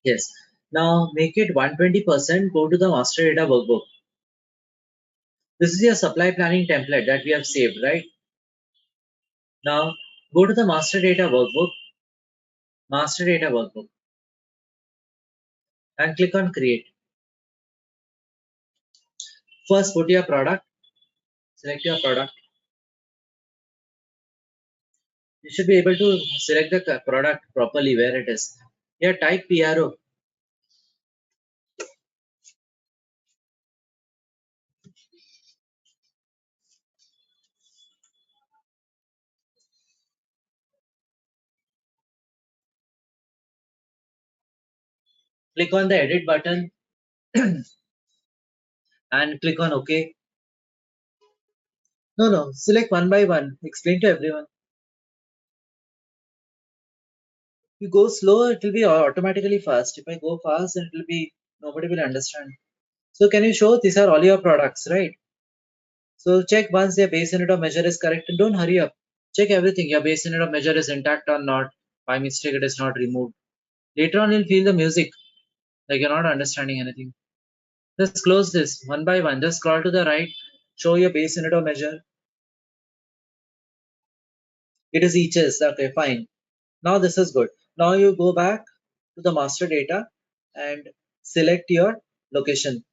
Yes. Now make it 120%. Go to the master data workbook. This is your supply planning template that we have saved, right? Now go to the master data workbook, and click on create. First put your product, select your product. You should be able to select the product properly where it is. Here type PRO. Click on the edit button and click on OK. No, select one by one. Explain to everyone. If you go slow, it will be automatically fast. If I go fast, then it will be nobody will understand. So can you show these are all your products, right? So check once their base unit of measure is correct and don't hurry up. Check everything. Your base unit of measure is intact or not. By mistake, it is not removed. Later on, you'll feel the music like you're not understanding anything. Just close this one by one. Just scroll to the right. Show your base unit of measure. It is eaches. Okay, fine. Now this is good. Now you go back to the master data and select your location.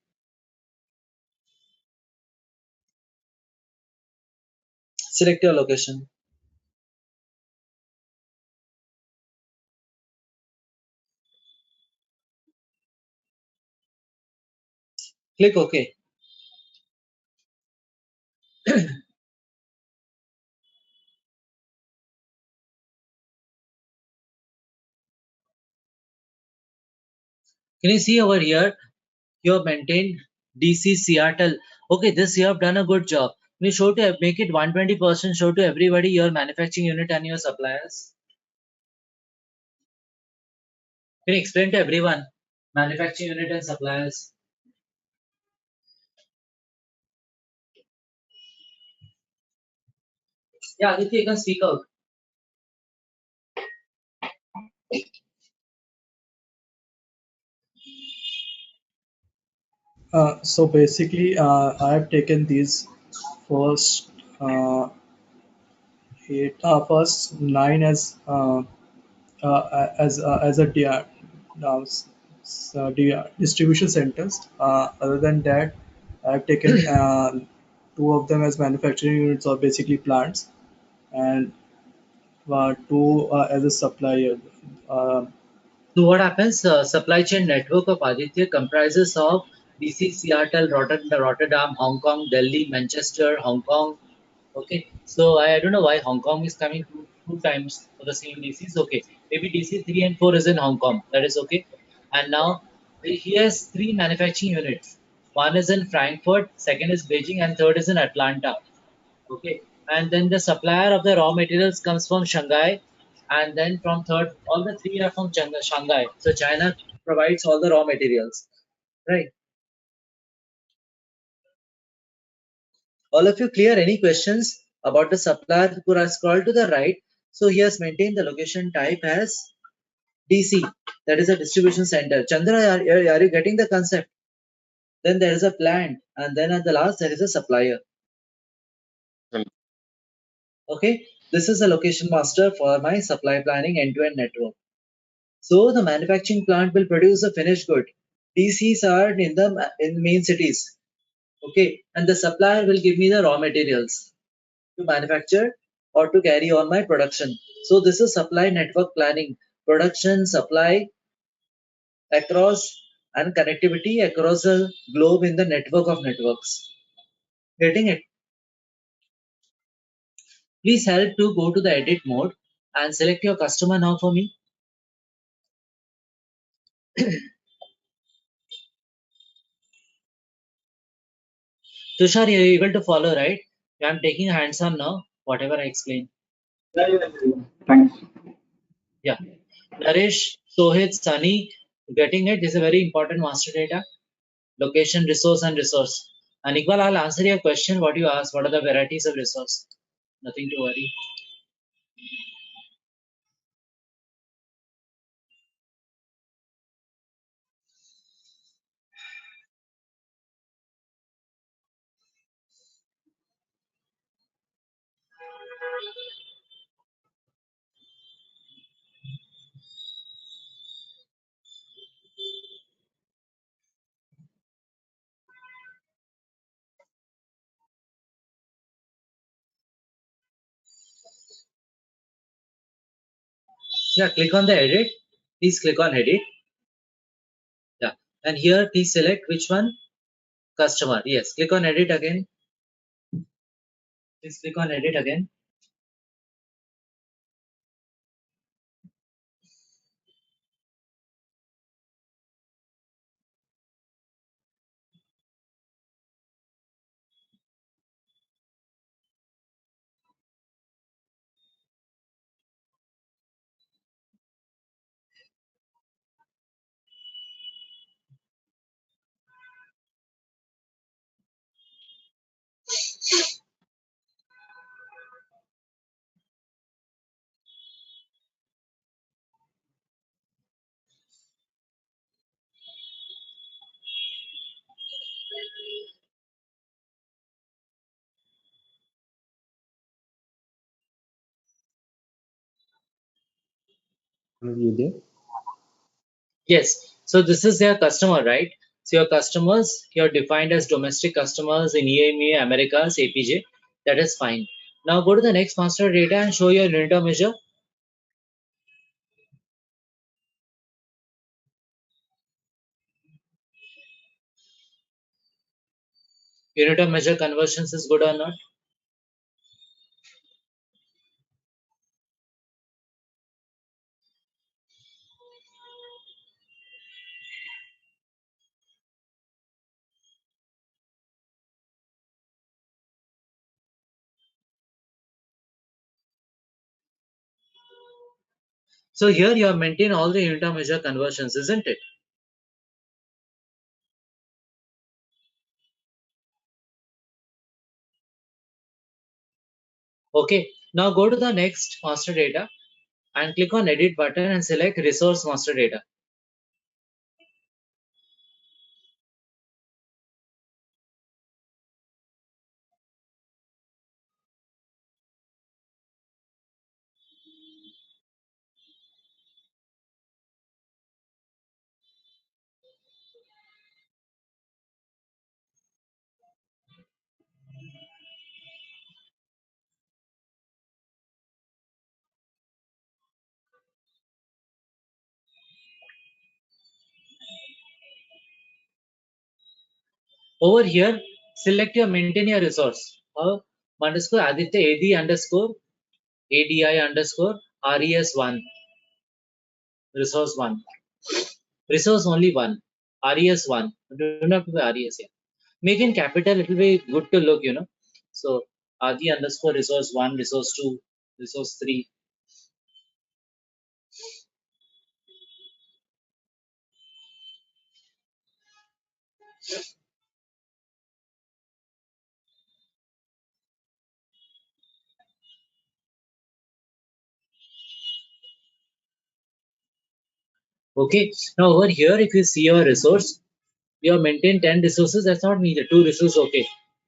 Select your location. Click OK. Can you see over here? You have maintained DC Seattle. Okay, this you have done a good job. Can you show to make it 120% show to everybody your manufacturing unit and your suppliers? Can you explain to everyone manufacturing unit and suppliers? Yeah, Aditya, you can speak out. So basically, I have taken these first first nine as a distribution centers. Other than that, I've taken two of them as manufacturing units or basically plants, and two as a supplier. Uh, So what happens? Supply chain network of Aditya comprises of DC, Seattle, Rotterdam, Hong Kong, Delhi, Manchester, Hong Kong. Okay, so I don't know why Hong Kong is coming two times for the same DCs. Okay, maybe DC 3 and 4 is in Hong Kong. That is okay. And now he has three manufacturing units. One is in Frankfurt, second is Beijing, and third is in Atlanta. Okay, and then the supplier of the raw materials comes from Shanghai, and then from third, all the three are from Shanghai. So China provides all the raw materials, right? All of you clear? Any questions about the supplier? Could I scroll to the right? So he has maintained the location type as DC, that is a distribution center. Chandra, are you getting the concept? Then there is a plant, and then at the last there is a supplier. Okay, this is a location master for my supply planning end-to-end network. So the manufacturing plant will produce a finished good. DCs are in main cities. Okay, and the supplier will give me the raw materials to manufacture or to carry on my production. So this is supply network planning, production, supply across and connectivity across the globe in the network of networks. Getting it? Please help to go to the edit mode and select your customer now for me. Tushar, you're able to follow, right? I'm taking hands on now, whatever I explain. Thanks. Yeah. Naresh, Sohit, Sunny, getting it? This is a very important master data. Location, resource, and resource. And Iqbal, I'll answer your question, what you asked. What are the varieties of resource? Nothing to worry. Yeah, click on the edit. Please click on edit. Yeah, and here please select which one? Customer. Yes, click on edit again. Please click on edit again. Are you there? Yes, so this is their customer, right? So your customers, you're defined as domestic customers in EMEA, Americas, APJ. That is fine. Now go to the next master data and show your unit of measure. Unit of measure conversions is good or not? So here you have maintained all the unit of measure conversions, isn't it? Okay, now go to the next master data and click on edit button and select resource master data. Over here, select your maintain your resource. Underscore Aditya AD underscore ADI underscore RES1 resource 1. Resource only 1. RES1. Do not put RES here. Make in capital, it will be good to look, So Adi underscore resource 1, resource 2, resource 3. Okay. Now over here, if you see your resource, you have maintained 10 resources. That's not needed. 2 resources, okay.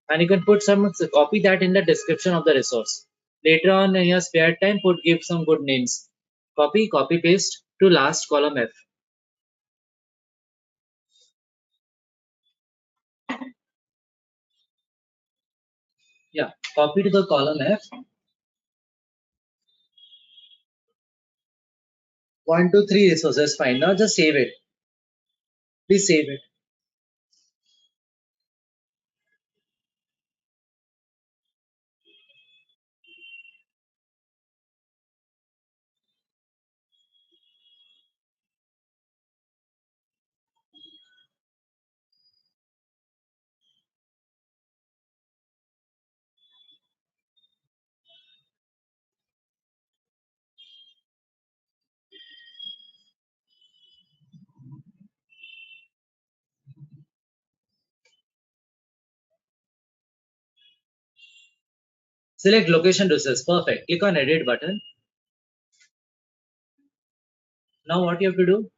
And you can put some, copy that in the description of the resource. Later on in your spare time, give some good names. Copy, paste to last column F. Yeah, copy to the column F. 1, 2, 3 resources, fine. Now just save it. Please save it. Select location resource. Perfect. Click on edit button. Now what you have to do?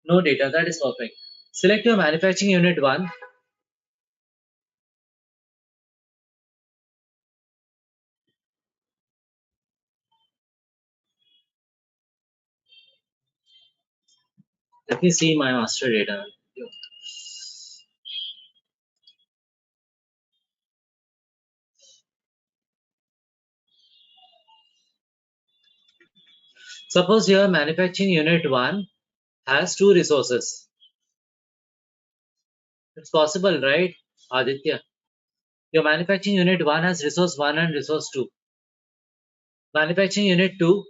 No data. That is perfect. Select your manufacturing unit 1. Let me see my master data. Suppose your manufacturing unit 1 has 2 resources. It's possible, right, Aditya? Your manufacturing unit 1 has resource 1 and resource 2. Manufacturing unit 2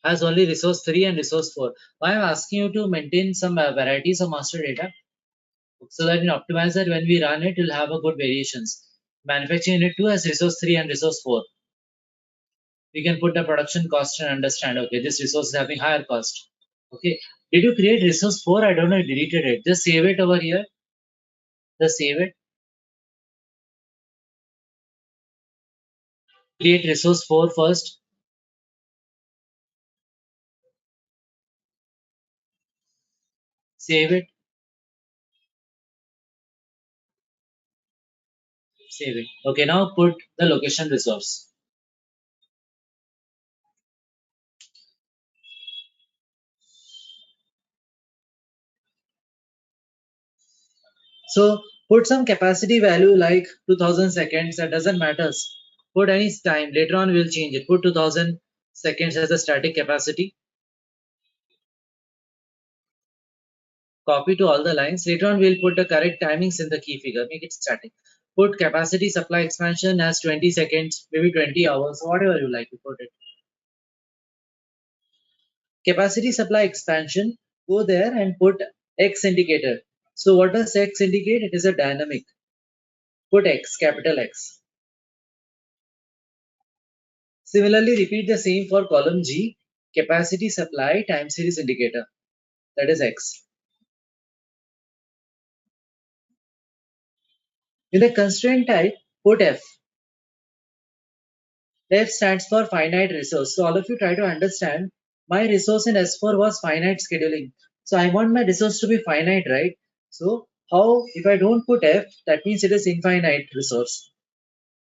has only resource 3 and resource 4. Why I'm asking you to maintain some varieties of master data so that in optimizer when we run it, you'll have a good variations. Manufacturing unit 2 has resource 3 and resource 4. We can put the production cost and understand, okay, this resource is having higher cost. Okay, did you create resource 4? I don't know, I deleted it. Just save it over here. Just save it. Create resource 4 first. Save it. Save it. Okay, now put the location resource. So put some capacity value like 2000 seconds. That doesn't matter. Put any time. Later on we'll change it. Put 2000 seconds as a static capacity. Copy to all the lines. Later on we'll put the correct timings in the key figure. Make it static. Put capacity supply expansion as 20 seconds, maybe 20 hours, whatever you like to put it. Capacity supply expansion, go there and put X indicator. So what does X indicate? It is a dynamic. Put X, capital X. Similarly, repeat the same for column G, capacity supply time series indicator. That is X. In the constraint type, put F. F stands for finite resource. So all of you try to understand, my resource in S4 was finite scheduling. So I want my resource to be finite, right? So how, if I don't put F, that means it is infinite resource.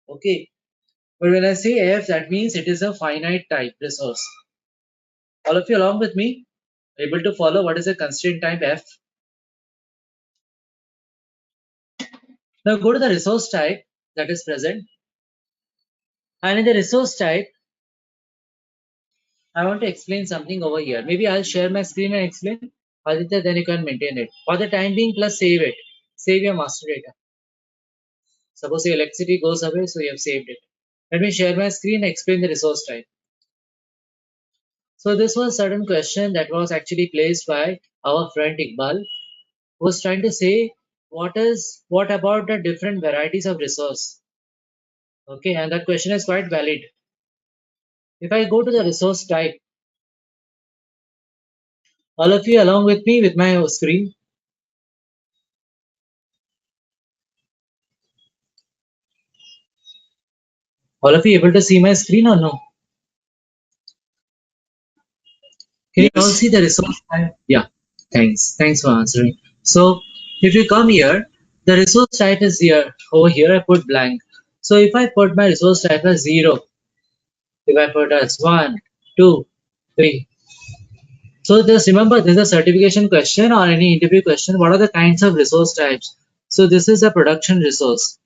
Okay. But when I say F, that means it is a finite type resource. All of you along with me, able to follow what is a constraint type F? Now go to the resource type that is present. And in the resource type, I want to explain something over here. Maybe I'll share my screen and explain. Aditya, then you can maintain it. For the time being, plus save it. Save your master data. Suppose the electricity goes away, so you have saved it. Let me share my screen and explain the resource type. So this was a certain question that was actually placed by our friend Iqbal, who was trying to say, what about the different varieties of resource? Okay, and that question is quite valid. If I go to the resource type, all of you along with me with my screen. All of you able to see my screen or no? Can you all Yes. see the resource type? Yeah, thanks. Thanks for answering. So if you come here, the resource type is here. Over here I put blank. So if I put my resource type as 0, if I put as 1, 2, 3. So just remember, this is a certification question or any interview question. What are the kinds of resource types? So this is a production resource.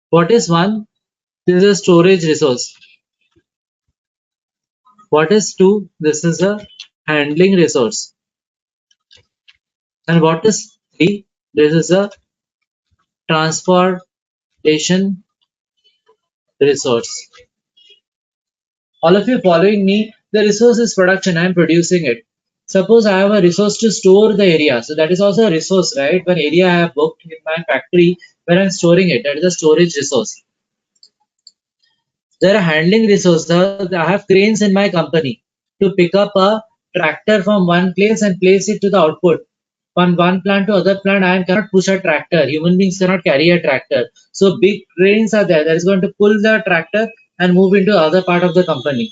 What is 1? This is a storage resource. What is 2? This is a handling resource. And what is 3? This is a transportation resource. All of you following me? The resource is production. I am producing it. Suppose I have a resource to store the area. So that is also a resource, right? One area I have booked in my factory where I am storing it. That is a storage resource. There are handling resources. I have cranes in my company to pick up a tractor from one place and place it to the output. From one plant to other plant, I cannot push a tractor. Human beings cannot carry a tractor. So big cranes are there that is going to pull the tractor and move into other part of the company.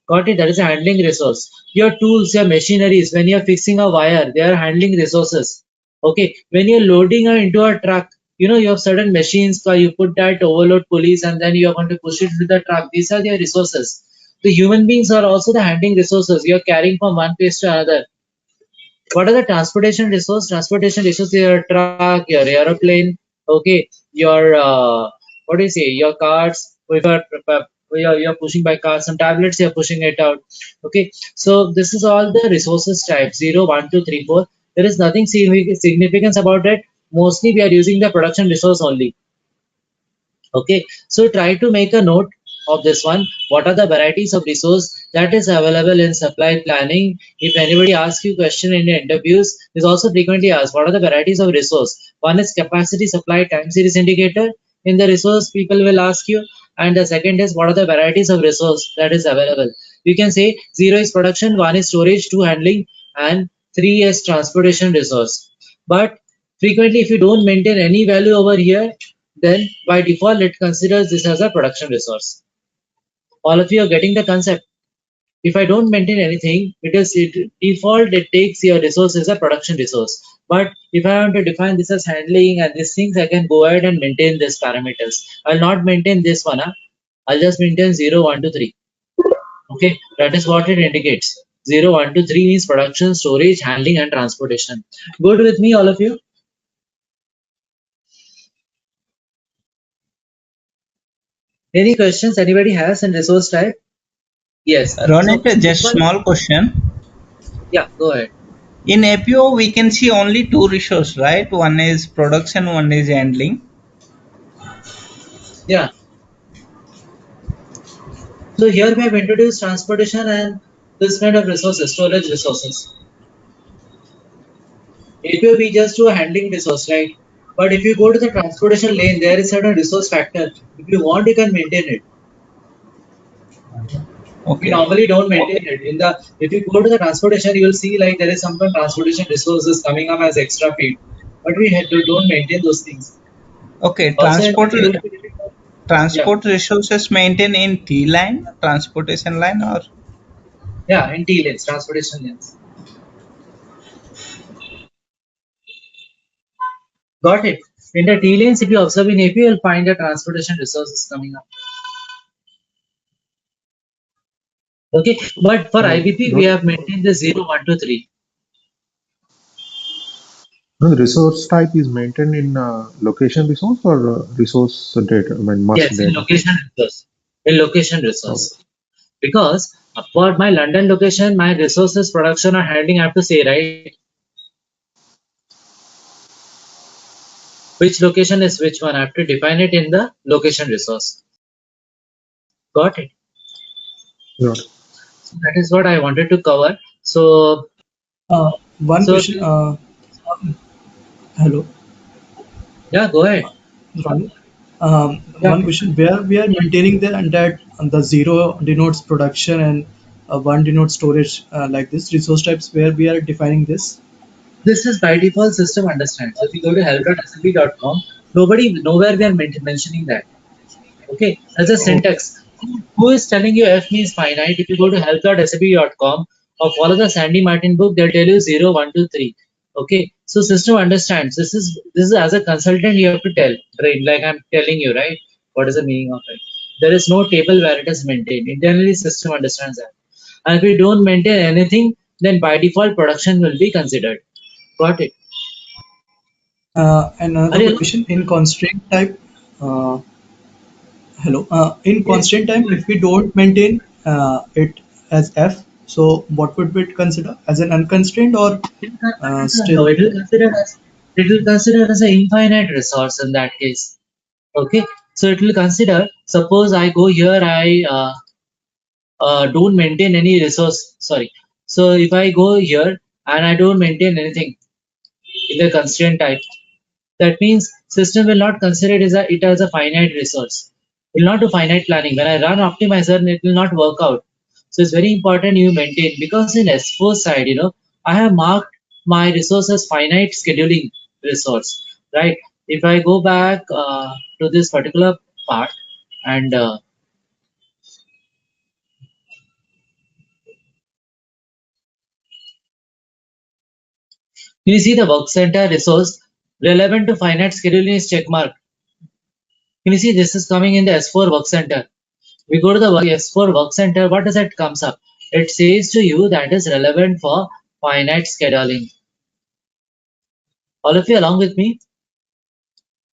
Got it? That is a handling resource. Your tools, your machineries, when you are fixing a wire, they are handling resources. Okay. When you're loading into a truck, you have certain machines, you put that overload pulleys and then you are going to push it to the truck. These are your resources. The human beings are also the handling resources. You are carrying from one place to another. What are the transportation resource? Transportation resource, your truck, your aeroplane, okay, your what do you say, your cars. If you're pushing by cars, some tablets you're pushing it out. Okay, so this is all the resources type 0, 1, 2, 3, 4. There is nothing significance about it. Mostly we are using the production resource only. Okay, so try to make a note of this one. What are the varieties of resource that is available in supply planning? If anybody asks you question in the interviews, is also frequently asked, what are the varieties of resource? One is capacity, supply, time series indicator. In the resource, people will ask you. And the second is, what are the varieties of resource that is available? You can say 0 is production, 1 is storage, 2 handling, and 3 is transportation resource. But frequently, if you don't maintain any value over here, then by default it considers this as a production resource. All of you are getting the concept. If I don't maintain anything, default it takes your resource as a production resource. But if I want to define this as handling and these things, I can go ahead and maintain these parameters. I'll not maintain this one. I'll just maintain 0, 1, 2, 3. Okay, that is what it indicates. 0, 1, 2, 3 means production, storage, handling, and transportation. Good with me, all of you? Any questions anybody has in resource type? Yes. Ronit, So, just small question. yeah, go ahead. In APO, we can see only two resources, right? One is production, one is handling. Yeah. So here we have introduced transportation and this kind of resources, storage resources. APO we just do a handling resource, right? But if you go to the transportation lane, there is certain resource factor. If you want, you can maintain it. We Okay. normally don't maintain it. If you go to the transportation, you will see like there is some kind of transportation resources coming up as extra feed. But we don't maintain those things. Okay. Also, yeah, Transport resources maintained in T line, transportation line, or yeah, in T lanes, transportation lanes. Got it. In the T lanes, if you observe in AP, you'll find the transportation resources coming up. Okay, but for IBP, we have maintained the 0, 1, 2, 3. No, the resource type is maintained in location resource or resource data, I mean, master Yes, in data. location resource. In location resource. Because for my London location, my resources, production, or handling, I have to say, right? Which location is which one? I have to define it in the location resource. Got it? Got it. So that is what I wanted to cover. So, One so question. Hello, yeah, go ahead. Ronnie. Yeah. One question. Where we are maintaining the 0 denotes production and 1 denotes storage, like this resource types, where we are defining this. This is by default system understands. So if you go to help.smb.com, nowhere we are mentioning that. Okay, as a Okay. syntax. Who is telling you f means finite? If you go to help.sap.com or follow the Sandy Martin book, they'll tell you 0, 1, 2, 3. Okay, so system understands. This is as a consultant you have to tell, right? Like I'm telling you, right? What is the meaning of it? There is no table where it is maintained. Internally, system understands that. And if we don't maintain anything, then by default production will be considered. Got it? And Are another you? question in constraint type. Uh, Hello. In Yes. constant time, if we don't maintain it as f, so what would we consider as an unconstrained or No, still? it will consider as an infinite resource in that case. Okay, so it will consider. Suppose I go here, I don't maintain any resource. Sorry. So if I go here and I don't maintain anything in the constraint type, that means system will not consider it as a finite resource. It will not do finite planning. When I run optimizer, it will not work out. So it's very important you maintain, because in S4 side, I have marked my resource as finite scheduling resource, right? If I go back to this particular part and you see the work center resource relevant to finite scheduling is check mark. Can you see this is coming in the S4 work center? We go to the S4 work center. What does it comes up? It says to you that is relevant for finite scheduling. All of you along with me?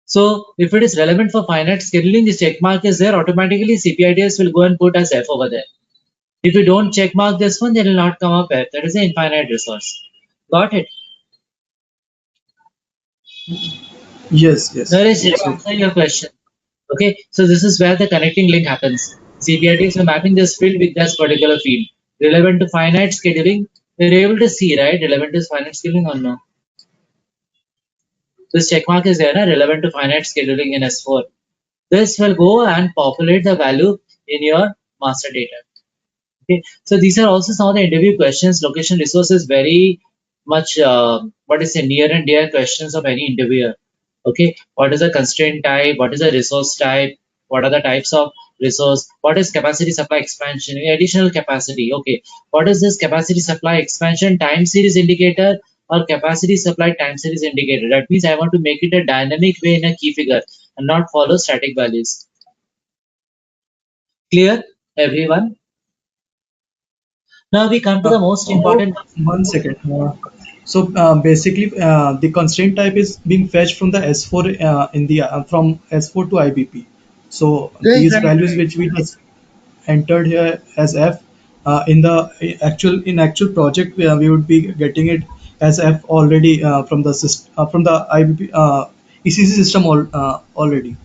So if it is relevant for finite scheduling, this check mark is there, automatically CPIDS will go and put as F over there. If you don't check mark this one, then it will not come up F. That is an infinite resource. Got it? Yes, yes. Naresh, did I So, answer your question? Okay, so this is where the connecting link happens. CPIDs are mapping this field with this particular field. Relevant to finite scheduling, we're able to see, right? Relevant to finite scheduling or no? This check mark is there, relevant to finite scheduling in S4. This will go and populate the value in your master data. Okay, so these are also some of the interview questions. Location resources very much what is a near and dear questions of any interviewer. Okay, what is the constraint type? What is the resource type? What are the types of resource? What is capacity supply expansion? Additional capacity. Okay, what is this capacity supply expansion time series indicator or capacity supply time series indicator? That means I want to make it a dynamic way in a key figure and not follow static values. Clear, everyone? Now we come to the most important. one second. Basically, the constraint type is being fetched from the S4 in the from S4 to IBP. So these Right. values which we just entered here as F in the actual project, we would be getting it as F already from the from the IBP ECC system already.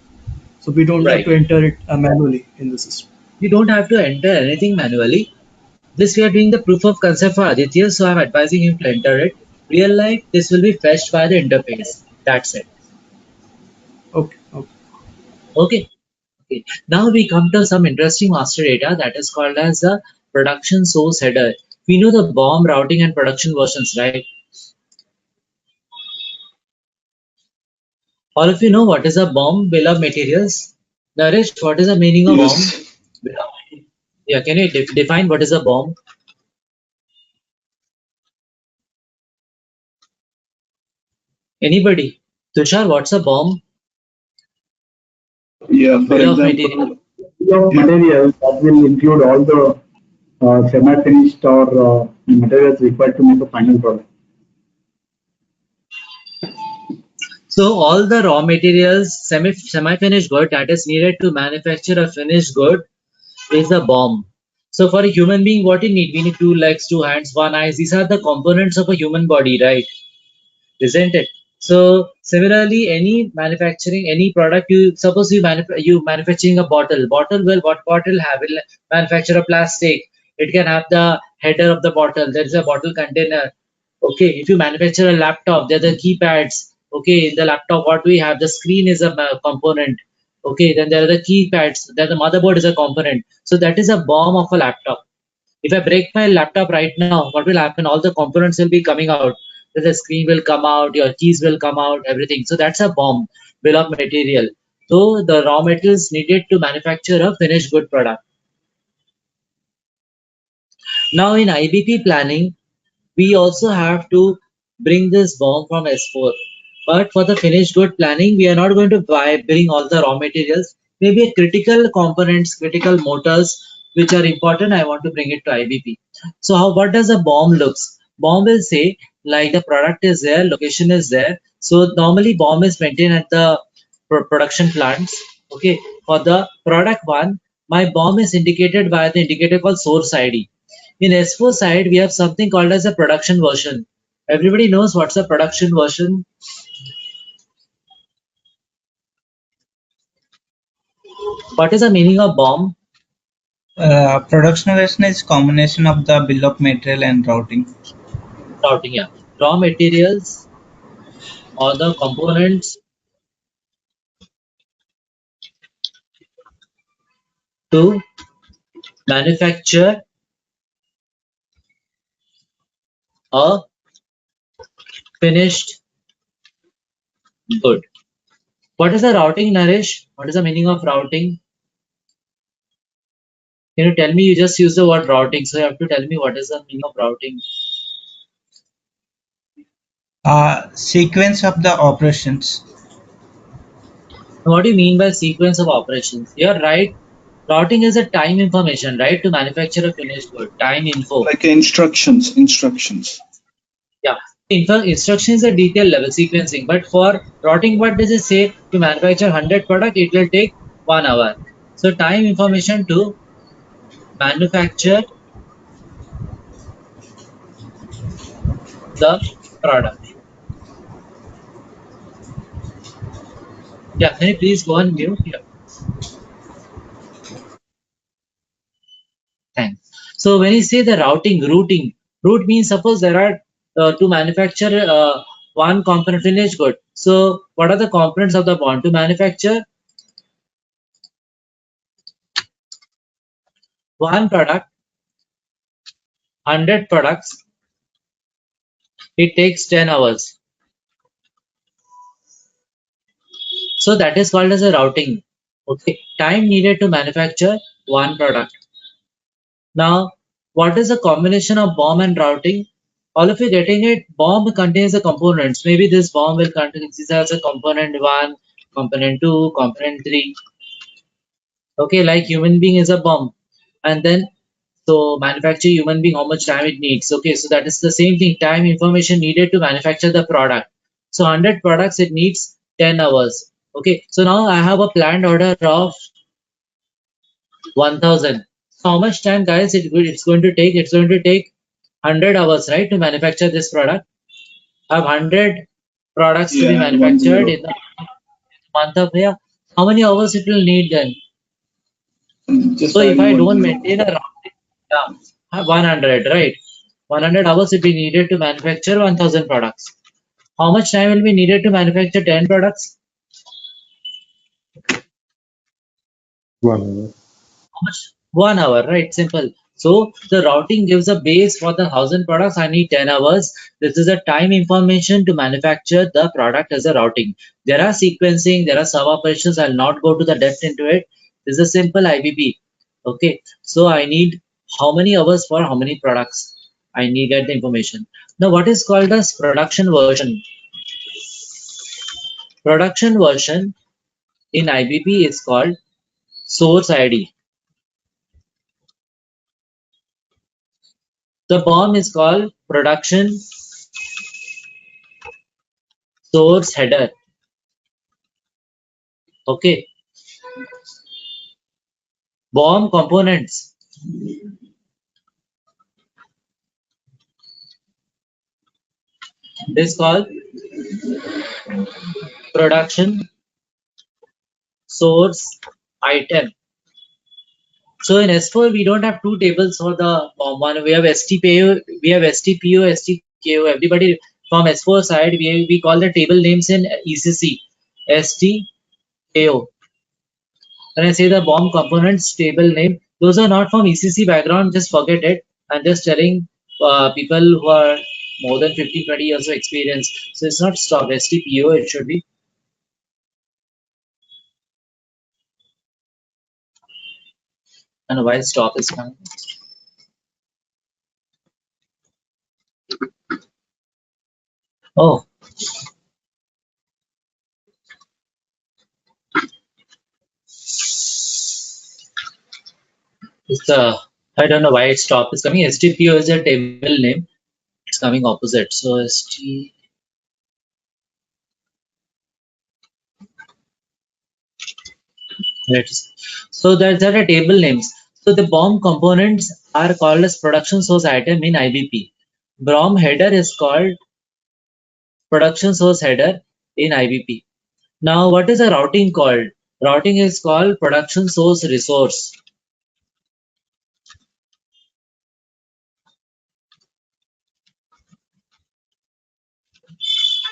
So we don't have Right. to enter it manually in the system. You don't have to enter anything manually. This we are doing the proof of concept for Aditya, so I'm advising him to enter it. Real life, this will be fetched by the interface. That's it. Okay. Okay. Okay. Okay. Now we come to some interesting master data that is called as the production source header. We know the BOM routing and production versions, right? All of you know what is a BOM, bill of materials? Naresh, what is the meaning of BOM? Yes. Yeah, can you define what is a BOM? Anybody? Tushar, what's a BOM? Yeah. For Bill of example, material. Of materials that will include all the semi-finished or materials required to make a final product. So all the raw materials, semi-finished good that is needed to manufacture a finished good is the BOM. So for a human being, what you need? We need two legs, two hands, one eye. These are the components of a human body, right? Isn't it? So similarly, any manufacturing, any product, you suppose you manufacturing a bottle. Bottle will what bottle have? Will manufacture a plastic. It can have the header of the bottle. There is a bottle container. Okay, if you manufacture a laptop, there are the keypads. Okay, in the laptop, what we have? The screen is a component. Okay, then there are the keypads. Then the motherboard is a component. So that is a BOM of a laptop. If I break my laptop right now, what will happen? All the components will be coming out. The screen will come out, your keys will come out, everything. So that's a BOM, bill of material. So the raw materials needed to manufacture a finished good product. Now in IBP planning, we also have to bring this BOM from S4. But for the finished good planning, we are not going to bring all the raw materials. Maybe critical components, critical motors, which are important, I want to bring it to IBP. So what does a BOM looks? BOM will say like the product is there, location is there. So normally BOM is maintained at the production plants. Okay, for the product one, my BOM is indicated by the indicator called source ID. In S4 side, we have something called as a production version. Everybody knows what's a production version. What is the meaning of BOM? Production version is combination of the bill of material and routing. Routing, yeah. Raw materials or the components to manufacture a finished good. What is the routing, Naresh? What is the meaning of routing? Can you tell me? You just use the word routing, so you have to tell me what is the meaning of routing. Sequence of the operations. What do you mean by sequence of operations? You're right. Routing is a time information, right, to manufacture a finished good. Time info. Like instructions. Yeah. Instruction is a detail level sequencing, but for routing, what does it say? To manufacture 100 product, it will take 1 hour. So time information to manufacture the product. Yeah, can you please go on mute? Yeah, thanks. So when you say the routing, route means suppose there are to manufacture one component finished good. So what are the components of the bond to manufacture one product, 100 products? It takes 10 hours. So that is called as a routing. Okay, time needed to manufacture one product. Now, what is the combination of bomb and routing? All of you getting it? Bomb contains the components. Maybe this bomb will contain this as a component 1, component 2, component 3. Okay, like human being is a bomb. And then, so manufacture human being, how much time it needs. Okay, so that is the same thing. Time information needed to manufacture the product. So 100 products, it needs 10 hours. Okay, so now I have a planned order of 1000. So how much time, guys, it's going to take? It's going to take 100 hours, right, to manufacture this product. I have 100 products to be Yeah, manufactured 10. in the month of here. How many hours it will need then? Just So if adding I don't 10. maintain a rounding, yeah, 100, right? 100 hours will be needed to manufacture 1000 products. How much time will be needed to manufacture 10 products? 1 hour. How much? 1 hour, right? Simple. So the routing gives a base for the 1000 products. I need 10 hours. This is a time information to manufacture the product as a routing. There are sequencing, there are sub operations. I'll not go to the depth into it. This is a simple IBP. Okay. So I need how many hours for how many products? I need get the information. Now what is called as production version? Production version in IBP is called source ID. The BOM is called production source header. Okay. BOM components is called production source item. So in S4 we don't have two tables for the BOM. One we have STPO, we have STPO, STKO. Everybody from S4 side we call the table names in ECC STKO. When I say the BOM components table name, those are not from ECC background, just forget it. I'm just telling people who are more than 15, 20 years of experience. So it's not stop STPO, it should be. And why stop is coming. Oh, it's I don't know why it stop is coming. STPO is a table name. It's coming opposite. So ST. So there are table names. So the BOM components are called as production source item in IBP. BOM header is called production source header in IBP. Now, what is a routing called? Routing is called production source resource.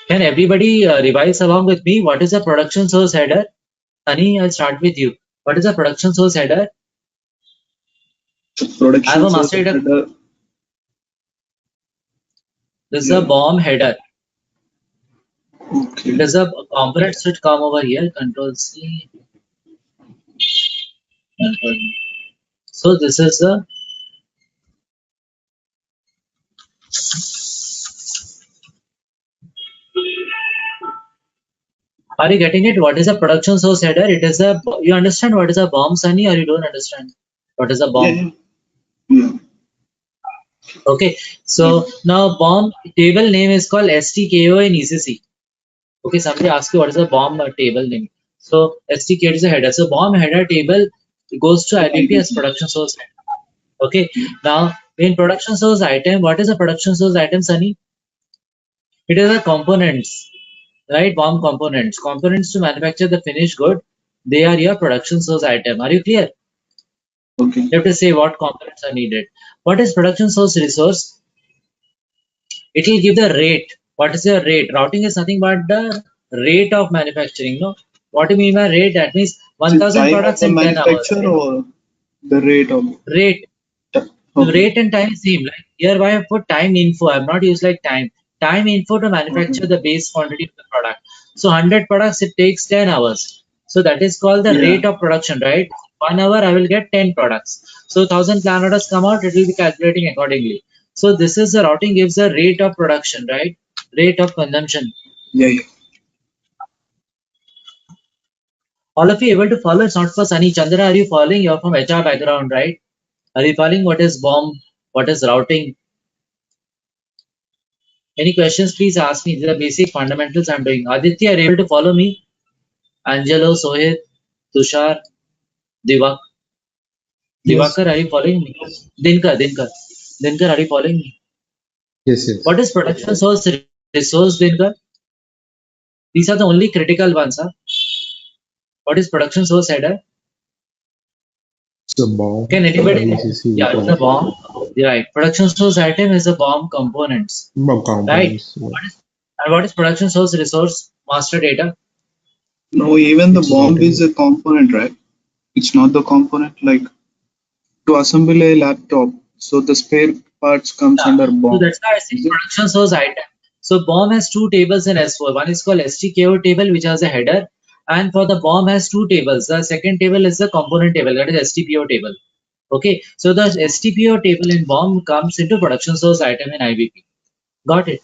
Can everybody revise along with me? What is a production source header? Sunny, I'll start with you. What is a production source header? I have Production a source master header. header. This is a BOM header. Okay. There's a component should come over here. Control C. Control V. So this is the Are you getting it? What is a production source header? It is a, you understand what is a bomb, Sunny, or you don't understand what is a Yeah, bomb? yeah. Okay, so now bomb table name is called STKO in ECC. Okay, somebody asks you what is a bomb table name. So STKO is a header. So bomb header table goes to IBP as production source header. Okay, now in production source item, what is a production source item, Sunny? It is a components, right? Bomb components. Components to manufacture the finished good. They are your production source item. Are you clear? Okay. You have to say what components are needed. What is production source resource? It will give the rate. What is your rate? Routing is nothing but the rate of manufacturing. No, what do you mean by rate? That means Is it 1000 time of products the in 10 hours. manufacture or the rate of Rate. The okay. rate and time same. Like here, why I put time info? I've not used like time. Time info to Okay. manufacture the base quantity of the product. So 100 products, it takes 10 hours. So that is called the Yeah. rate of production, right? 1 hour, I will get 10 products. So 1000 plan orders come out, it will be calculating accordingly. So this is the routing gives the rate of production, right? Rate of consumption. Yeah, yeah. All of you able to follow? It's not for Sunny. Chandra, are you following? You're from HR background, right? Are you following what is bomb? What is routing? Any questions, please ask me. These are basic fundamentals I'm doing. Aditya, are you able to follow me? Angelo, Sohit, Tushar, Divak. Yes. Divakar, are you following me? Dinkar, are you following me? Yes, yes. What is production source resource, Dinkar? These are the only critical ones. Huh? What is production source header? It's a bomb Can under anybody? ECC Yeah, it's a information. bomb. Right. Production source item is a bomb components. Bomb Right. components. Yeah. And what is production source resource? Master data. No, even the It's bomb is routing. a component, right? It's not the component like to assemble a laptop. So the spare parts comes Yeah. under So bomb. that's why I say Is it? production source item. So BOM has two tables in S4. One is called STKO table, which has a header. And for the BOM has two tables. The second table is the component table, that is STPO table. Okay. So the STPO table in BOM comes into production source item in IBP. Got it?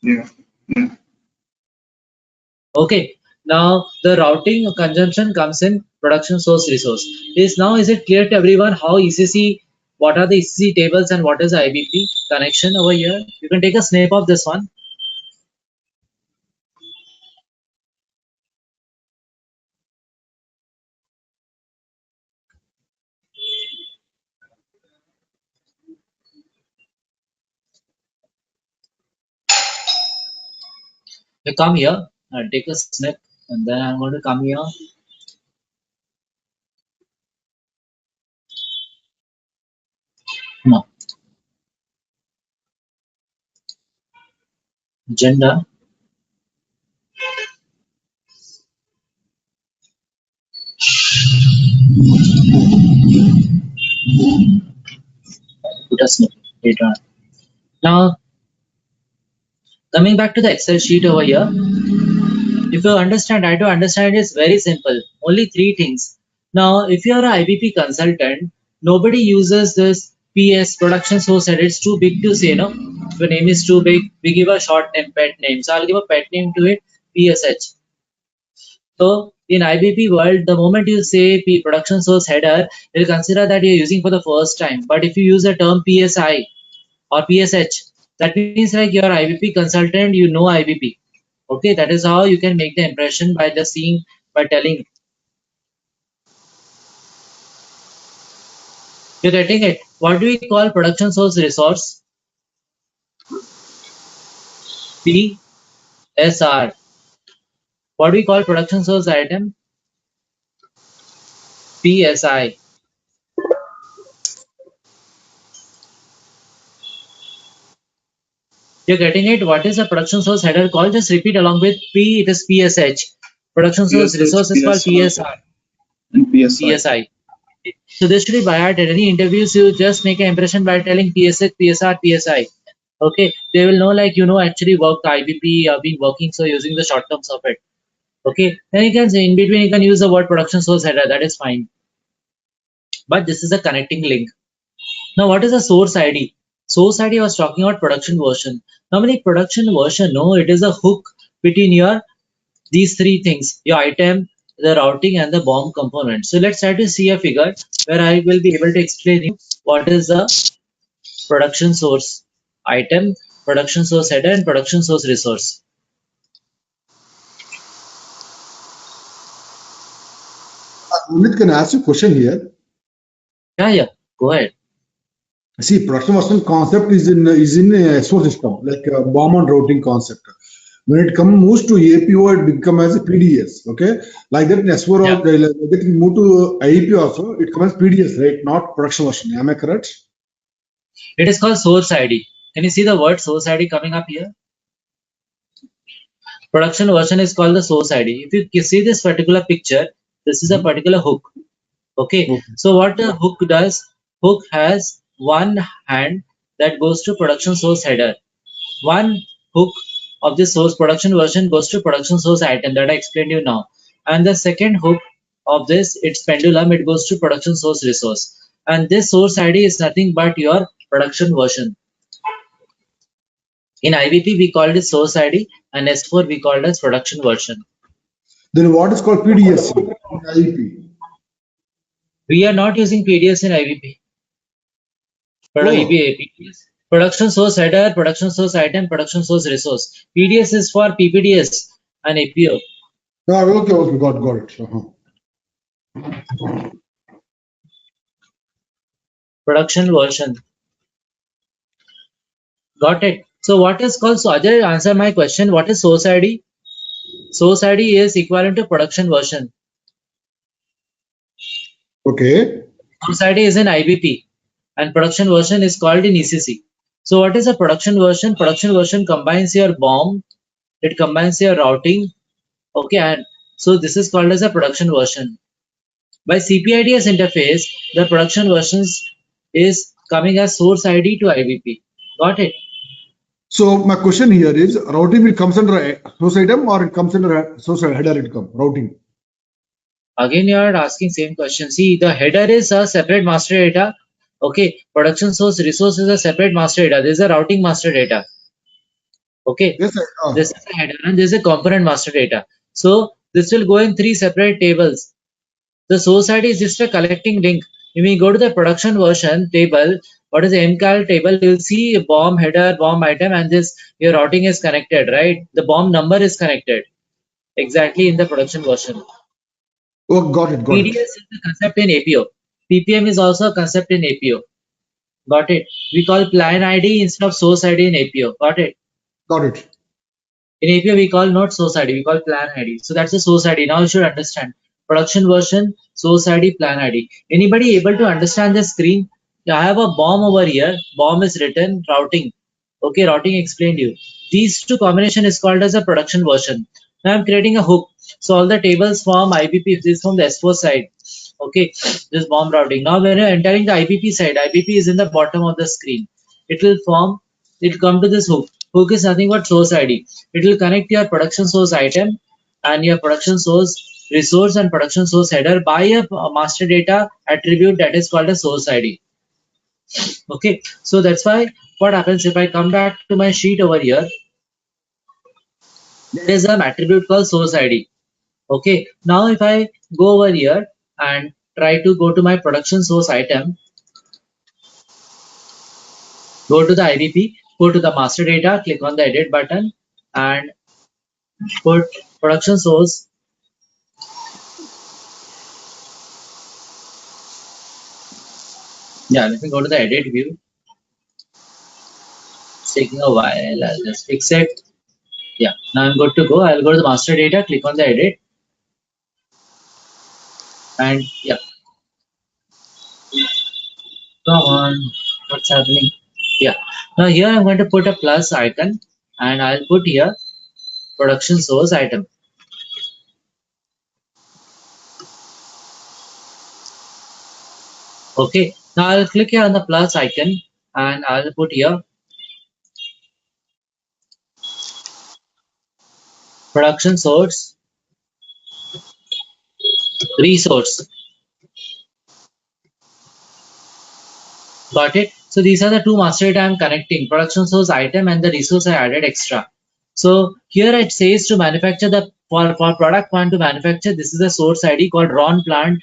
Yeah. Yeah. Okay. Now the routing consumption comes in production source resource. Is it clear to everyone how ECC, what are the ECC tables and what is the IBP connection over here? You can take a snip of this one. You come here and take a snip, and then I'm going to come here. No, agenda. Put a snip later on. Now, coming back to the Excel sheet over here, if you understand, try to understand, it's very simple. Only three things. Now, if you are an IBP consultant, nobody uses this PS production source header. It's too big to say, no? If your name is too big, we give a short name, pet name. So I'll give a pet name to it, PSH. So in IBP world, the moment you say production source header, they'll consider that you're using for the first time. But if you use the term PSI or PSH, that means like you're IBP consultant, you know IBP. Okay, that is how you can make the impression by just seeing, by telling. You're getting it. What do we call production source resource? PSR. What do we call production source item? PSI. You're getting it. What is a production source header called? Just repeat along with P. It is PSH. Production source PSH, resource is called PSR, PSR. and PSI. PSI. So this should be by heart. At any interviews, you just make an impression by telling PSH, PSR, PSI. Okay, they will know like you know actually worked IBP, been working, so using the short terms of it. Okay, then you can say in between you can use the word production source header. That is fine. But this is a connecting link. Now, what is a source ID? Source ID was talking about production version. Normally, production version, no, it is a hook between your these three things, your item, the routing and the BOM component. So let's try to see a figure where I will be able to explain you what is the production source item, production source header and production source resource. Amit, can I ask you a question here? Yeah, go ahead. See, production version concept is in S4 system, like bomb and routing concept. When it moves to APO, it becomes as a PDS. Okay, like that in S4, Yeah. like that it move to IEP also, it comes as PDS, right? Not production version. Am I correct? It is called source ID. Can you see the word source ID coming up here? Production version is called the source ID. If you see this particular picture, this is a particular hook. Okay. So what the hook does, hook has one hand that goes to production source header. One hook of the source production version goes to production source item that I explained you now. And the second hook of this, its pendulum, it goes to production source resource. And this source ID is nothing but your production version. In IVP, we called it source ID, and S4 we called as production version. Then what is called PDS in IEP? We are not using PDS in IVP. But Oh. PDS, production source header, production source item, production source resource. PDS is for PPDS and APO. Okay, got it. Production version. Got it. So what is called, so Ajay, answer my question. What is source ID? Source ID is equivalent to production version. Okay. Source ID is in IBP and production version is called in ECC. So what is a production version? Production version combines your BOM, it combines your routing. Okay, and so this is called as a production version. By CPIDS interface, the production versions is coming as source ID to IBP. Got it? So my question here is, routing will comes under source item or it comes under source header income, routing? Again, you are asking same question. See, the header is a separate master data. Okay, production source resource is a separate master data. This is a routing master data. Okay, Yes, this is a header and this is a component master data. So this will go in three separate tables. The source ID is just a collecting link. When we go to the production version table, what is the MCAL table? You'll see BOM header, BOM item, and this your routing is connected, right? The BOM number is connected exactly in the production version. Oh, got it. PDS is the concept in APO. PPM is also a concept in APO. Got it. We call plan ID instead of source ID in APO. Got it. Got it. In APO, we call not source ID, we call plan ID. So that's the source ID. Now you should understand. Production version, source ID, plan ID. Anybody able to understand the screen? I have a BOM over here. BOM is written, routing. Okay, routing explained you. These two combination is called as a production version. Now I'm creating a hook. So all the tables form IBP, this is from the S4 side. Okay, this BOM routing. Now when you're entering the IBP side, IBP is in the bottom of the screen. It will form, it will come to this hook. Hook is nothing but source ID. It will connect your production source item and your production source resource and production source header by a master data attribute that is called a source ID. Okay, so that's why what happens if I come back to my sheet over here, there is an attribute called source ID. Okay, now if I go over here and try to go to my production source item, go to the IBP, go to the master data, click on the edit button and put production source. Yeah, let me go to the edit view. It's taking a while. I'll just fix it. Yeah, now I'm good to go. I'll go to the master data, click on the edit. And yeah. Come on. What's happening? Yeah. Now here I'm going to put a plus icon and I'll put here production source item. Okay. Now I'll click here on the plus icon and I'll put here production source resource. Got it? So these are the two master data I'm connecting, production source item and the resource I added extra. So here it says to manufacture the for product 1 to manufacture, this is the source ID called RON plant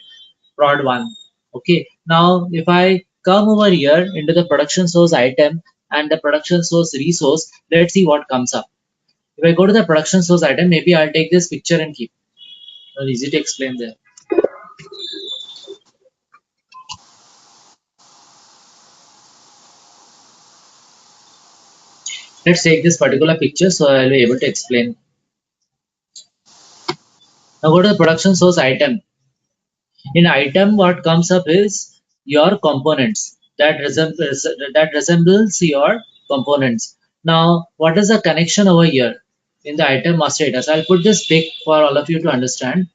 prod 1. Okay, now if I come over here into the production source item and the production source resource, let's see what comes up. If I go to the production source item, maybe I'll take this picture and keep. Well, easy to explain there. Let's take this particular picture so I'll be able to explain. Now go to the production source item. In item, what comes up is your components that resembles your components. Now, what is the connection over here in the item master data? So I'll put this pic for all of you to understand.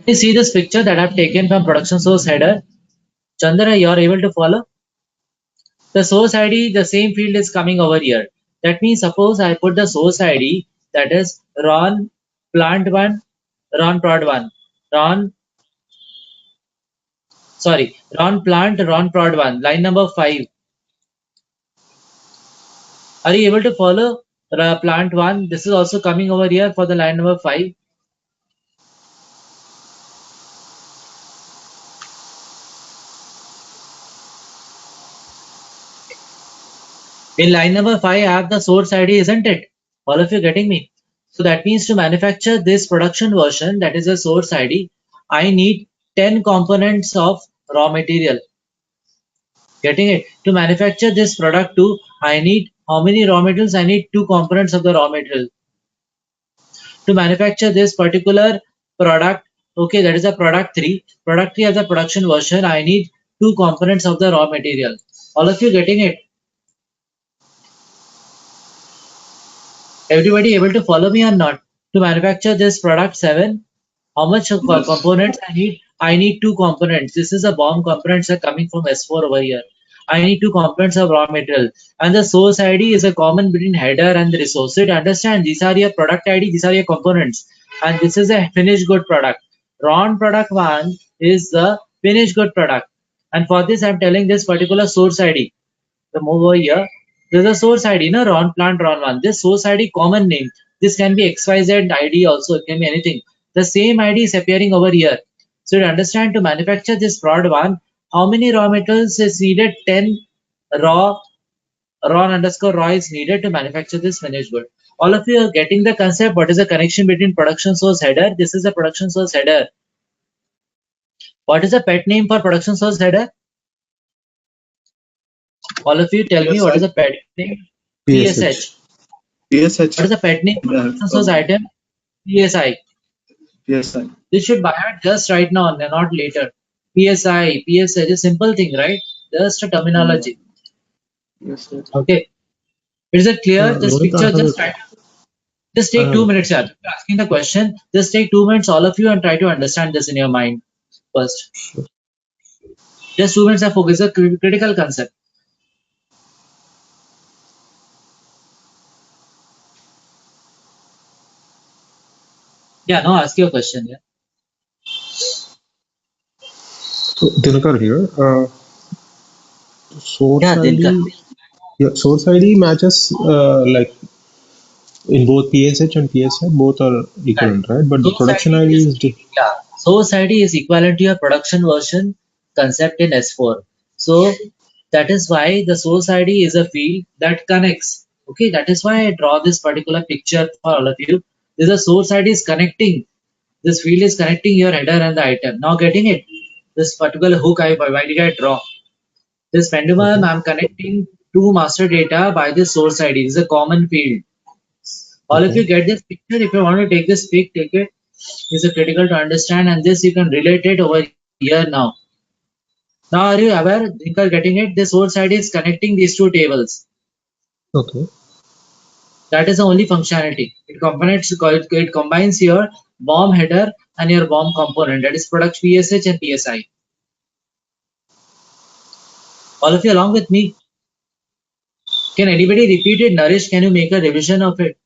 You see this picture that I've taken from production source header. Chandra, you are able to follow? The source ID, the same field is coming over here. That means suppose I put the source ID that is RON plant 1, RON prod 1, RON RON plant, RON prod 1, line number 5. Are you able to follow plant 1? This is also coming over here for the line number 5. In line number 5, I have the source ID, isn't it? All of you getting me? So that means to manufacture this production version, that is a source ID, I need 10 components of raw material. Getting it? To manufacture this product 2, I need how many raw materials? I need 2 components of the raw material. To manufacture this particular product, okay, that is a product 3. Product 3 as a production version, I need 2 components of the raw material. All of you getting it? Everybody able to follow me or not? To manufacture this product 7, how much of components I need? I need 2 components. This is a BOM components are coming from S4 over here. I need 2 components of raw material. And the source ID is a common between header and the resource. So to understand, these are your product ID, these are your components. And this is a finished good product. RON product 1 is the finished good product. And for this, I'm telling this particular source ID. The move over here, there's a source ID, no RON plant RON 1. This source ID common name. This can be XYZ ID also, it can be anything. The same ID is appearing over here. So to understand, to manufacture this prod 1, how many raw materials is needed? 10 raw RON underscore raw is needed to manufacture this finished good. All of you are getting the concept. What is the connection between production source header? This is the production source header. What is the pet name for production source header? All of you tell me what is the pet name? PSH. PSH. What is the pet name for production source item? PSI. PSI. This should buy it just right now and not later. PSI, PSH, a simple thing, right? Just a terminology. Yes, yes. Okay. Is it clear? This Rohit, I picture have just try. Just I take have 2 a minutes, yeah. Asking the question. Just take 2 minutes, all of you, and try to understand this in your mind first. Just 2 minutes of focus. It's a critical concept. Yeah, now ask your question. Yeah. So, Dinakar here. Source Yeah, Dinkar. ID. Yeah, source ID matches like in both PSH and PSI, both are equivalent, right? But the Source production ID ID is is different. yeah. Source ID is equivalent to your production version concept in S4. So that is why the source ID is a field that connects. Okay, that is why I draw this particular picture for all of you. This is a source ID is connecting. This field is connecting your header and the item. Now getting it. This particular hook why did I draw? This pendulum I'm connecting to master data by this source ID. This is a common field. All of you get this picture. If you want to take this pic, take it. This is critical to understand, and this you can relate it over here now. Now, are you aware? Think are getting it? This source ID is connecting these two tables. Okay. That is the only functionality. It combines your BOM header and your BOM component. That is product PSH and PSI. All of you along with me. Can anybody repeat it? Naresh, can you make a revision of it?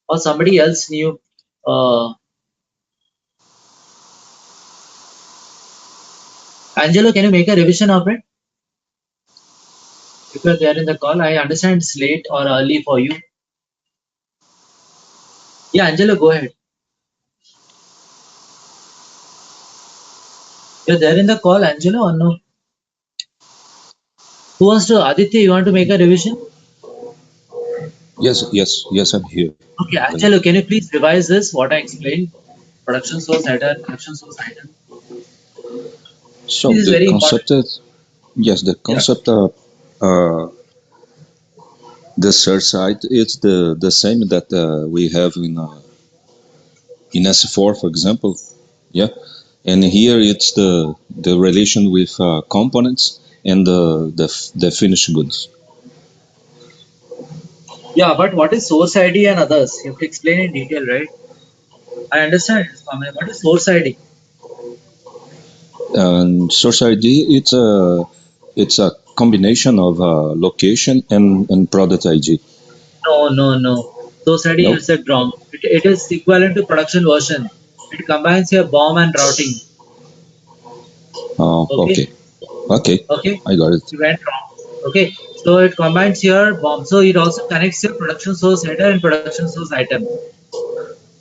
Or somebody else new? Angelo, can you make a revision of it? If you're there in the call, I understand it's late or early for you. Yeah, Angelo, go ahead. You're there in the call, Angelo, or no? Who wants to? Aditya, you want to make a revision? Yes, I'm here. Okay, Angelo, can you please revise this? What I explained? Production source header, production source item. So This is the very important. concept is, yes, the Yeah. concept of the search site is the same that we have in S4, for example. Yeah, and here it's the relation with components and the finished goods. Yeah, but what is source ID and others? You have to explain in detail, right? I understand it's common. What is source ID? And source ID it's a combination of location and product ID. No. Source ID No, is a wrong. It is equivalent to production version. It combines your BOM and routing. Okay, okay, okay. I got it. You went wrong. Okay, so it combines your BOM. So it also connects your production source header and production source item.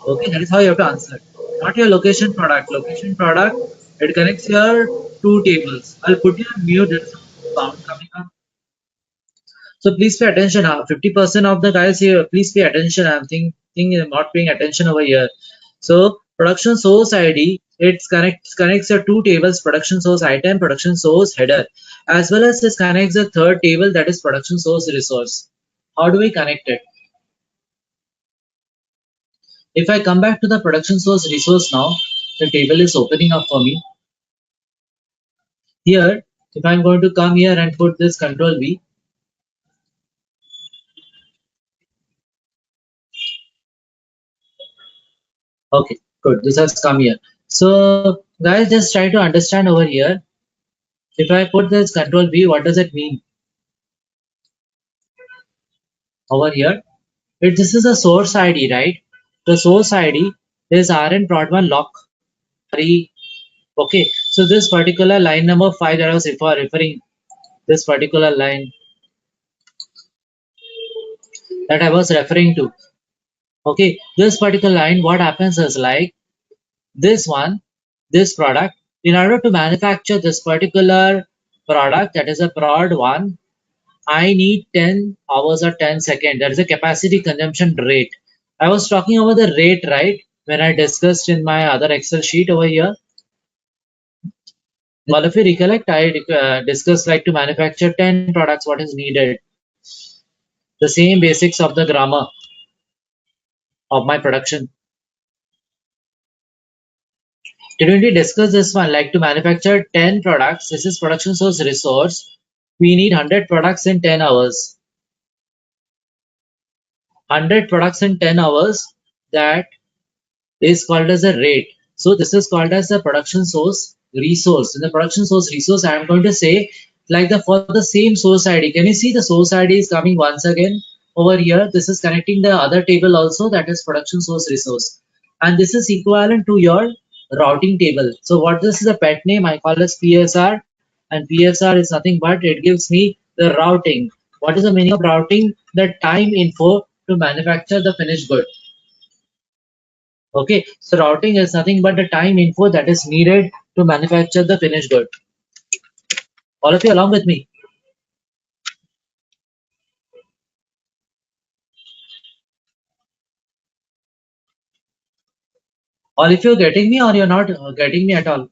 Okay, that is how you have to answer. Not your location product. Location product, it connects your two tables. I'll put you on mute. There's some sound coming up. So please pay attention. 50% of the guys here, please pay attention. I'm thinking I'm not paying attention over here. So production source ID, it connects your two tables, production source item, production source header, as well as this connects the third table, that is production source resource. How do we connect it? If I come back to the production source resource now, the table is opening up for me. Here, if I'm going to come here and put this control V, okay, good. This has come here. So guys, just try to understand over here. If I put this control V, what does it mean? Over here, this is a source ID, right? The source ID is RN prod1 lock. Okay, so this particular line number 5 that I was referring, this particular line that I was referring to. Okay, this particular line, what happens is like this one, this product, in order to manufacture this particular product, that is a prod 1, I need 10 hours or 10 seconds. That is a capacity consumption rate. I was talking about the rate, right? When I discussed in my other Excel sheet over here. All of you recollect, I discussed like to manufacture 10 products, what is needed. The same basics of the grammar of my production. Didn't we discuss this one? Like to manufacture 10 products, this is production source resource. We need 100 products in 10 hours. 100 products in 10 hours, that is called as a rate. So this is called as the production source resource. In the production source resource, I am going to say like for the same source ID. Can you see the source ID is coming once again over here? This is connecting the other table also, that is production source resource. And this is equivalent to your routing table. So what this is a pet name, I call as PSR, and PSR is nothing but it gives me the routing. What is the meaning of routing? The time info to manufacture the finished good. Okay, so routing is nothing but the time info that is needed to manufacture the finished good. All of you along with me. All of you getting me or you're not getting me at all?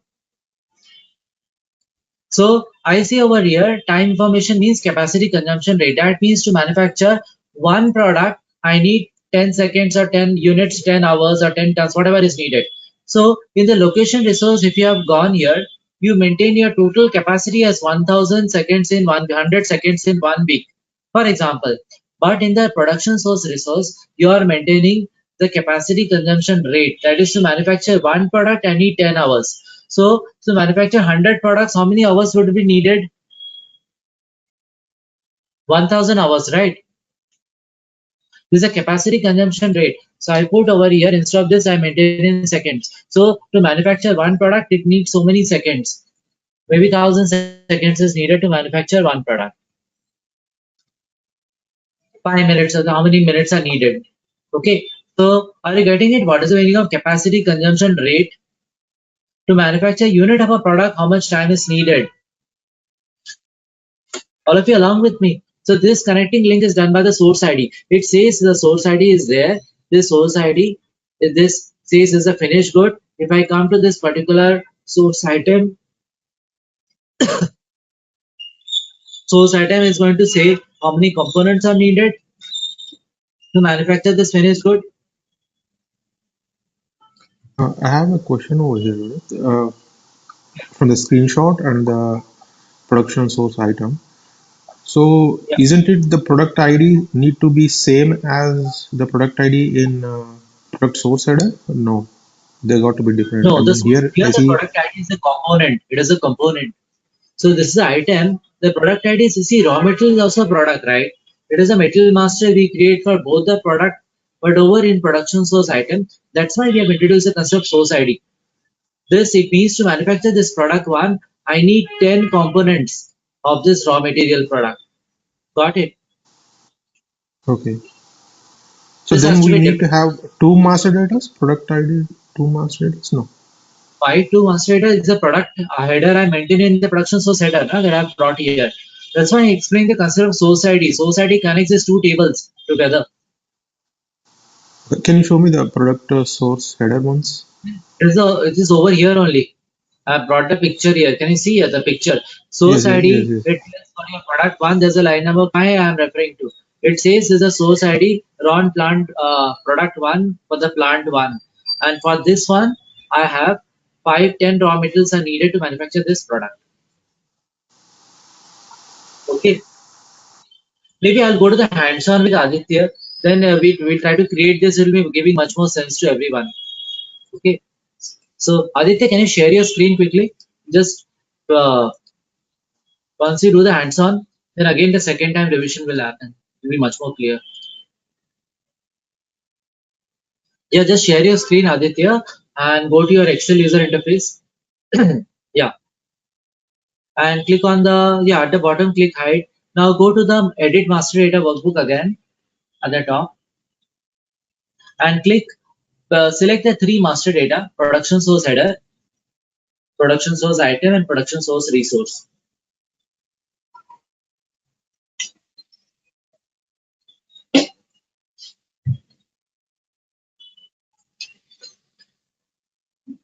So I see over here, time information means capacity consumption rate. That means to manufacture one product, I need 10 seconds or 10 units, 10 hours or 10 tons, whatever is needed. So in the location resource, if you have gone here, you maintain your total capacity as 1000 seconds in 100 seconds in 1 week, for example. But in the production source resource, you are maintaining the capacity consumption rate. That is to manufacture one product, I need 10 hours. So to manufacture 100 products, how many hours would be needed? 1000 hours, right? This is a capacity consumption rate. So I put over here, instead of this, I maintain in seconds. So to manufacture one product, it needs so many seconds. Maybe 1000 seconds is needed to manufacture one product. 5 minutes, or how many minutes are needed. Okay, so are you getting it? What is the meaning of capacity consumption rate? To manufacture unit of a product, how much time is needed? All of you along with me. So this connecting link is done by the source ID. It says the source ID is there. This source ID, this says is a finished good. If I come to this particular source item is going to say how many components are needed to manufacture this finished good. I have a question over here, Rohit. From the screenshot and the production source item. So Yeah. isn't it the product ID need to be same as the product ID in product source header? No, they got to be different. I No, mean, here here I the see. product ID is a component. It is a component. So this is the item. The product ID is, you see, raw material is also a product, right? It is a metal master we create for both the product, but over in production source item, that's why we have introduced the concept of source ID. This, it means to manufacture this product one, I need 10 components of this raw material product. Got it? Okay. So This then has to we be need to different. have two master data, product ID, two master data. No. 5.2 master header is a product header I maintain in the production source header that I have brought here. That's why I explained the concept of source ID. Source ID connects these two tables together. Can you show me the product source header ones? It is over here only. I brought the picture here. Can you see here the picture? Source Yes, yes, yes, ID, yes. it is for your product one. There's a line number 5 I am referring to. It says there's a source ID, raw plant product one for the plant one. And for this one, I have 510 raw materials are needed to manufacture this product. Okay. Maybe I'll go to the hands-on with Aditya. Then we'll try to create this. It will be giving much more sense to everyone. Okay. So Aditya, can you share your screen quickly? Just once you do the hands-on, then again the second time revision will happen. It will be much more clear. Yeah, just share your screen, Aditya, and go to your Excel user interface. Yeah, and click on the at the bottom, click hide. Now go to the edit master data workbook again at the top and click select the three master data: production source header, production source item, and production source resource.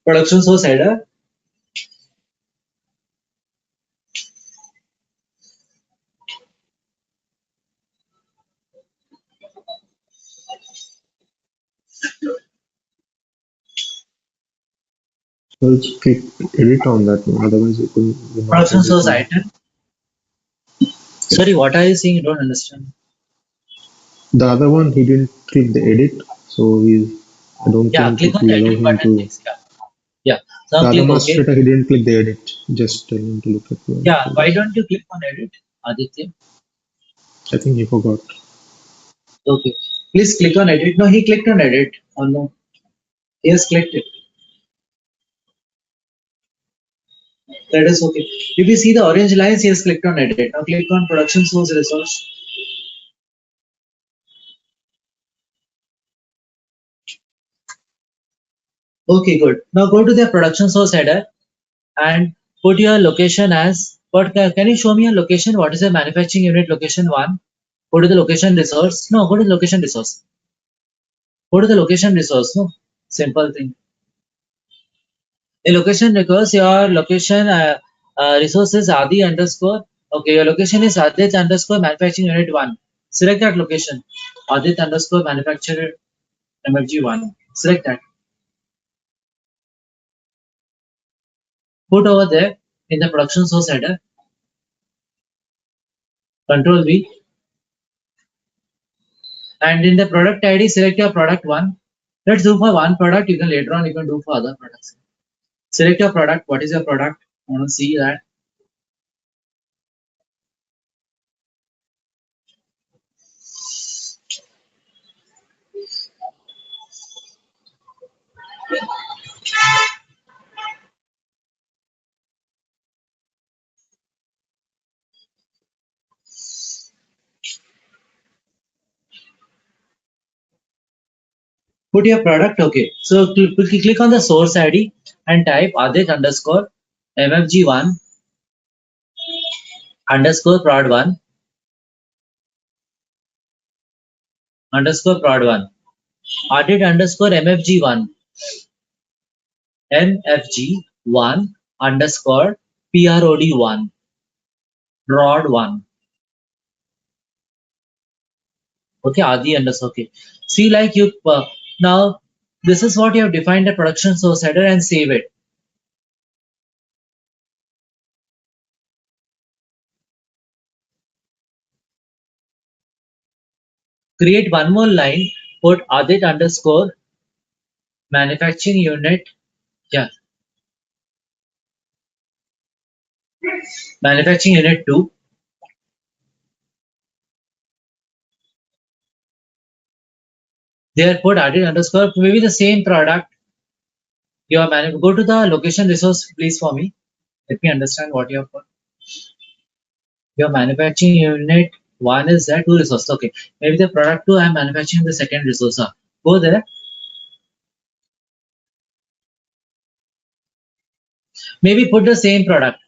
Production source header. So let's click edit on that one. Otherwise, it will be not Production able source to. item. Sorry, what are you saying? You don't understand. The other one, he didn't click the edit, so he's. I don't Yeah, think click it on the will allow edit him button, to. please. Yeah, yeah. The Now other click master OK. data, he didn't click the edit. Just tell him to look at one. Yeah, why don't you click on edit, Aditya? I think he forgot. Okay. Please click on edit. No, he clicked on edit. Oh no. He has clicked it. That is okay. If you see the orange lines, he has clicked on edit. Now click on production source resource. Okay, good. Now go to the production source header and put your location as what can you show me a location? What is the manufacturing unit location one? Go to the location resource. No, go to the location resource. Go to the location resource. No, simple thing. A location requires your location resource is Adi underscore. Okay, your location is Adit underscore manufacturing unit one. Select that location. Adit underscore manufacturer MFG one. Select that. Put over there in the production source header. Control V. And in the product ID, select your product one. Let's do for one product. You can later on you can do for other products. Select your product. What is your product? I want to see that. Put your product. Okay. So click on the source ID and type Adit underscore MFG1 underscore prod1 underscore prod1. Adit underscore MFG1 MFG1 underscore PROD1 prod1. Okay, Adi underscore. Okay. See, like you now, this is what you have defined the production source header and save it. Create one more line. Put Adit underscore manufacturing unit. Yeah, manufacturing unit 2. There put Adit underscore maybe the same product. Your go to the location resource please for me. Let me understand what you have put. Your manufacturing unit 1 is there, 2 resource. Okay, maybe the product 2 I am manufacturing the second resource. Go there. Maybe put the same product.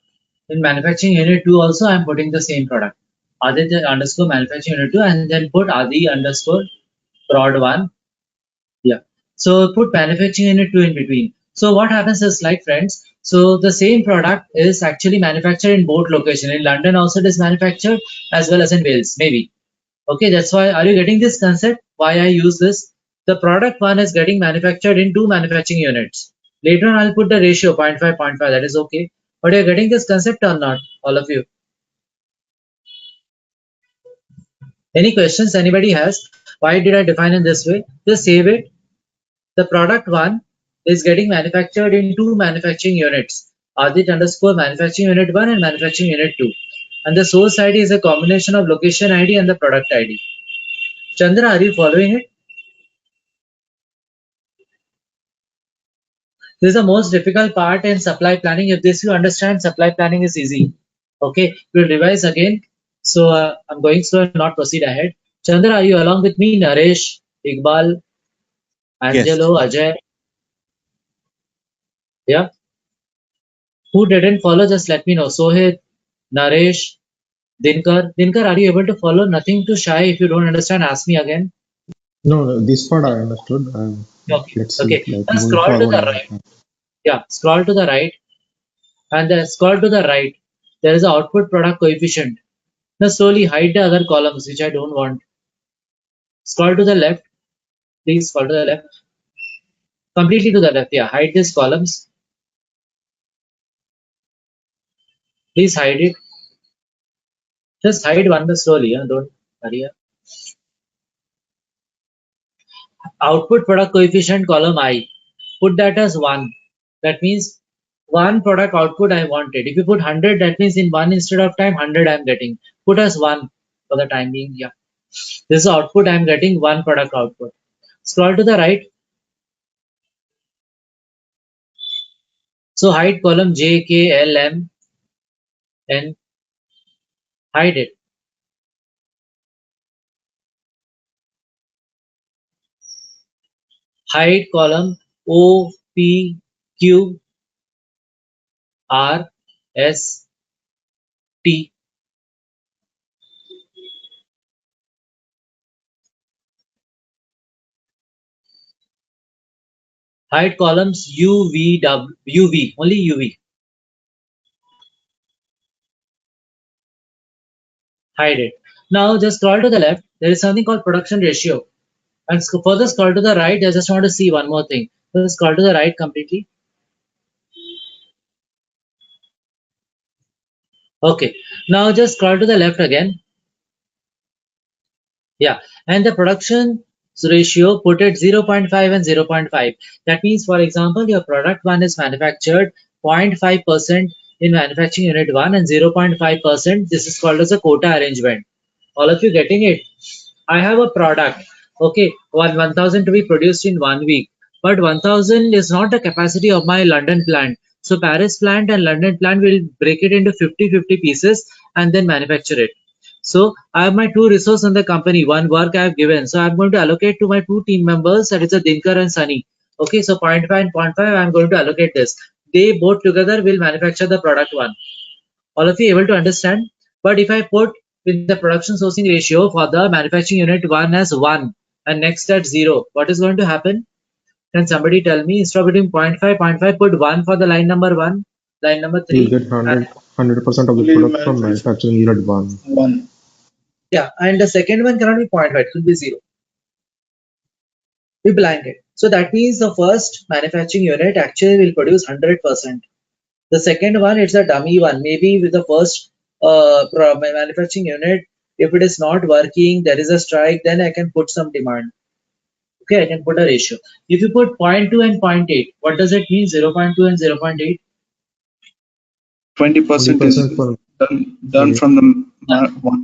In manufacturing unit 2 also I am putting the same product. Aditya underscore manufacturing unit 2 and then put Adi underscore prod 1. Yeah. So put manufacturing unit 2 in between. So what happens is like friends, so the same product is actually manufactured in both locations. In London also it is manufactured as well as in Wales, maybe. Okay, that's why, are you getting this concept? Why I use this? The product 1 is getting manufactured in 2 manufacturing units. Later on I'll put the ratio 0.5, 0.5, that is okay. But you're getting this concept or not, all of you? Any questions anybody has? Why did I define in this way? Just save it. The product 1 is getting manufactured in 2 manufacturing units. Adit underscore manufacturing unit 1 and manufacturing unit 2. And the source ID is a combination of location ID and the product ID. Chandra, are you following it? This is the most difficult part in supply planning. If this you understand, supply planning is easy. Okay, we'll revise again. So I'm going slow and not proceed ahead. Chandra, are you along with me? Naresh, Iqbal, Yes. Angelo, Ajay? Yeah. Who didn't follow, just let me know. Sohit, Naresh, Dinkar. Dinkar, are you able to follow? Nothing to shy. If you don't understand, ask me again. No, this part I understood. Okay. Let's see, Okay. like Now moving scroll to forward. the right. Yeah. Scroll to the right. And then scroll to the right. There is an output product coefficient. Now slowly hide the other columns which I don't want. Scroll to the left. Please scroll to the left. Completely to the left. Yeah. Hide these columns. Please hide it. Just hide one slowly. Don't hurry up. Output product coefficient column I. Put that as 1. That means one product output I wanted. If you put 100, that means in one instead of time 100 I am getting. Put as 1 for the time being. Yeah. This is output I am getting, one product output. Scroll to the right. So hide column J, K, L, M, N. Hide it. Hide column O, P, Q, R, S, T. Hide columns U, V, W, U, V. Only U, V. Hide it. Now just scroll to the left. There is something called production ratio. And further scroll to the right. I just want to see one more thing. Just scroll to the right completely. Okay. Now just scroll to the left again. Yeah. And the production ratio put it 0.5 and 0.5. That means, for example, your product 1 is manufactured 0.5% in manufacturing unit 1 and 0.5%. This is called as a quota arrangement. All of you getting it? I have a product. Okay. 1000 to be produced in 1 week. But 1000 is not the capacity of my London plant. So Paris plant and London plant will break it into 50-50 pieces and then manufacture it. So I have my two resources in the company, one work I have given. So I'm going to allocate to my two team members, that is a Dinkar and Sunny. Okay, so 0.5 and 0.5, I'm going to allocate this. They both together will manufacture the product one. All of you able to understand? But if I put with the production sourcing ratio for the manufacturing unit 1 as 1 and next at 0, what is going to happen? Can somebody tell me? Instead of putting 0.5, 0.5, put 1 for the line number 1, line number 3. You'll get 100% of the product from manufacturing unit 1. Yeah, and the second one cannot be 0.5, it will be 0. We blinded. So that means the first manufacturing unit actually will produce 100%. The second one, it's a dummy one. Maybe with the first manufacturing unit, if it is not working, there is a strike, then I can put some demand. Okay, I can put a ratio. If you put 0.2 and 0.8, what does it mean? 0.2 and 0.8? 20% is 20% for done from the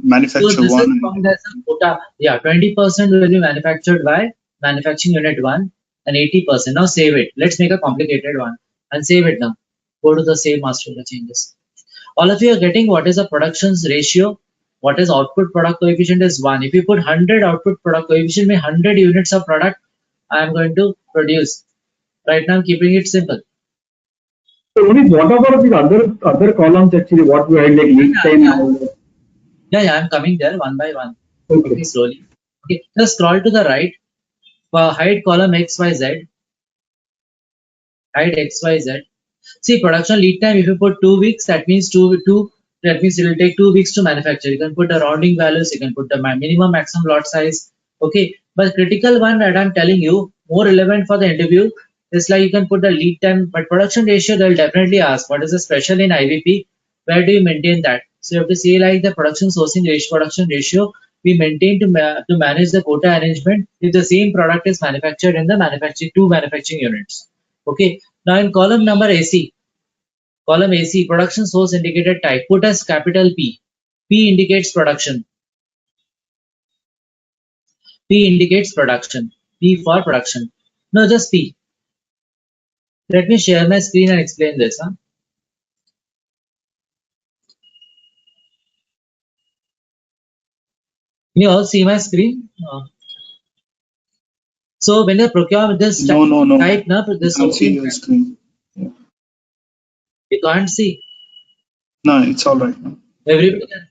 manufacturer So this one. is found as a quota. Yeah, 20% will be manufactured by manufacturing unit 1 and 80%. Now save it. Let's make a complicated one and save it now. Go to the save master data changes. All of you are getting what is the productions ratio, what is output product coefficient is 1. If you put 100 output product coefficient, means 100 units of product I am going to produce. Right now I'm keeping it simple. So Rohit, what about the other columns actually? What we had like lead time and all that? Yeah, I'm coming there one by one. Okay. Slowly. Okay, just scroll to the right. Hide column XYZ. Hide XYZ. See, production lead time, if you put 2 weeks, that means that means it will take 2 weeks to manufacture. You can put the rounding values, you can put the minimum maximum lot size. Okay, but critical one that I'm telling you, more relevant for the interview, is like you can put the lead time, but production ratio, they'll definitely ask what is the special in IVP, where do you maintain that? So you have to say like the production sourcing ratio, production ratio, we maintain to manage the quota arrangement if the same product is manufactured in the two manufacturing units. Okay, now in column number AC, production source indicated type, put as capital P. P indicates production. P indicates production. P for production. No, just P. Let me share my screen and explain this. Can you all see my screen? So when you procure this type, No. this I can't see your screen. Yeah. You can't see. No, it's all right now. Everybody can.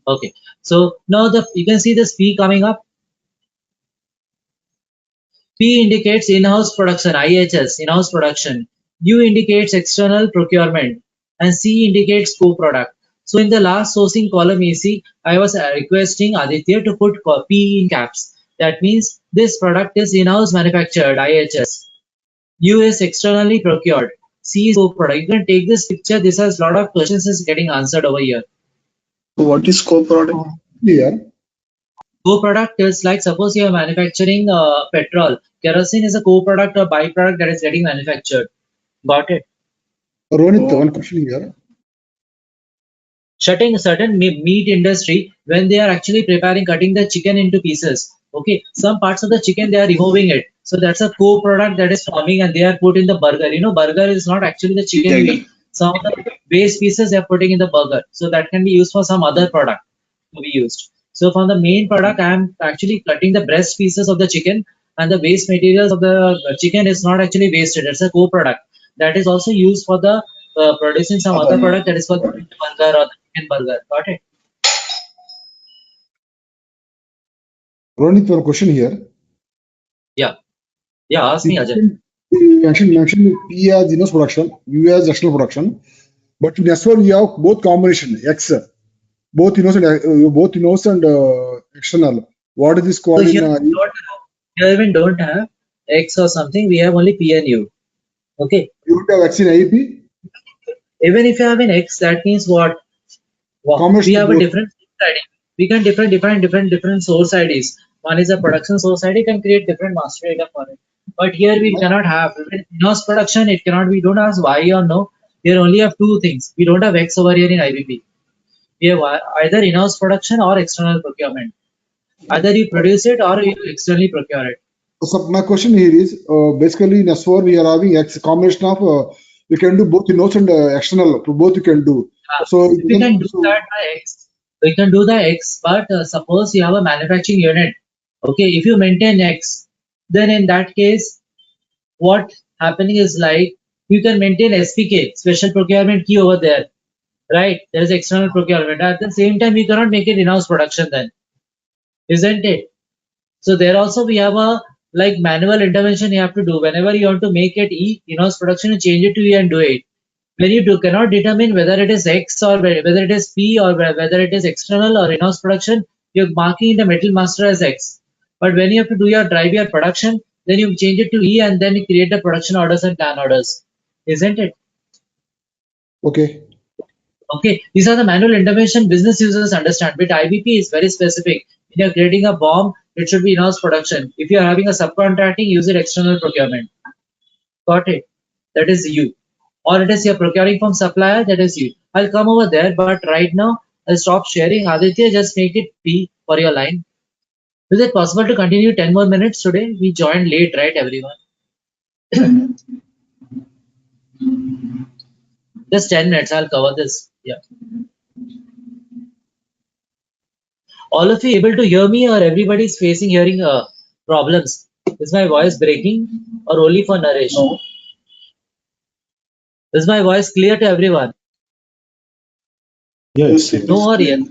Okay. So now you can see this P coming up. P indicates in-house production, IHS, in-house production. U indicates external procurement, and C indicates co-product. So in the last sourcing column AC, I was requesting Aditya to put P in caps. That means this product is in-house manufactured, IHS. U is externally procured. C is co-product. You can take this picture. This has a lot of questions is getting answered over here. So what is co-product? Here, Co-product is like, suppose you are manufacturing petrol. Kerosene is a co-product or byproduct that is getting manufactured. Got it? Ronit, one question here. Certain meat industry, when they are actually cutting the chicken into pieces. Okay, some parts of the chicken they are removing it. So that's a co-product that is forming and they are put in the burger. You know, burger is not actually the chicken you eat. Some of the waste pieces they are putting in the burger. So that can be used for some other product to be used. So from the main product, I am actually cutting the breast pieces of the chicken, and the waste materials of the chicken is not actually wasted. It's a co-product that is also used for the producing some other product that is called burger or the chicken burger. Got it? Ronit, one question here. Yeah. Ask me, Ajay. You mentioned P as in-house production, U as external production, but in S1 you have both combination X, both in-house and external. What is this called? So here we don't have X or something. We have only P and U. Okay. You don't have X in IEP? Even if you have an X, that means what? We have a different source ID. We can define different source IDs. One is a production source ID, can create different master data for it. But here we cannot have in-house production. It cannot. We don't ask Y or no. We only have two things. We don't have X over here in IBP. We have either in-house production or external procurement. Either you produce it or you externally procure it. So my question here is basically in S4 we are having X combination of we can do both in-house and external. Both you can do. So we can do that by X. We can do the X, but suppose you have a manufacturing unit. Okay, if you maintain X, then in that case, what happening is like you can maintain SPK, special procurement key over there, right? There is external procurement. At the same time, you cannot make it in-house production then, isn't it? So there also we have a like manual intervention you have to do. Whenever you want to make it E in-house production, you change it to E and do it. When you cannot determine whether it is X or whether it is P or whether it is external or in-house production, you're marking the metal master as X. But when you have to do your drive your production, then you change it to E and then you create the production orders and plan orders, isn't it? Okay. Okay, these are the manual intervention business users understand. But IBP is very specific. When you're creating a bomb, it should be in-house production. If you're having a subcontracting, use it external procurement. Got it? That is you. Or it is you're procuring from supplier, that is you. I'll come over there, but right now I'll stop sharing. Aditya, just make it P for your line. Is it possible to continue 10 more minutes today? We joined late, right, everyone? Just 10 minutes, I'll cover this. Yeah. All of you able to hear me, or everybody's facing hearing problems? Is my voice breaking or only for Naresh? No. Is my voice clear to everyone? Yes, It yes. No is or clear. yes?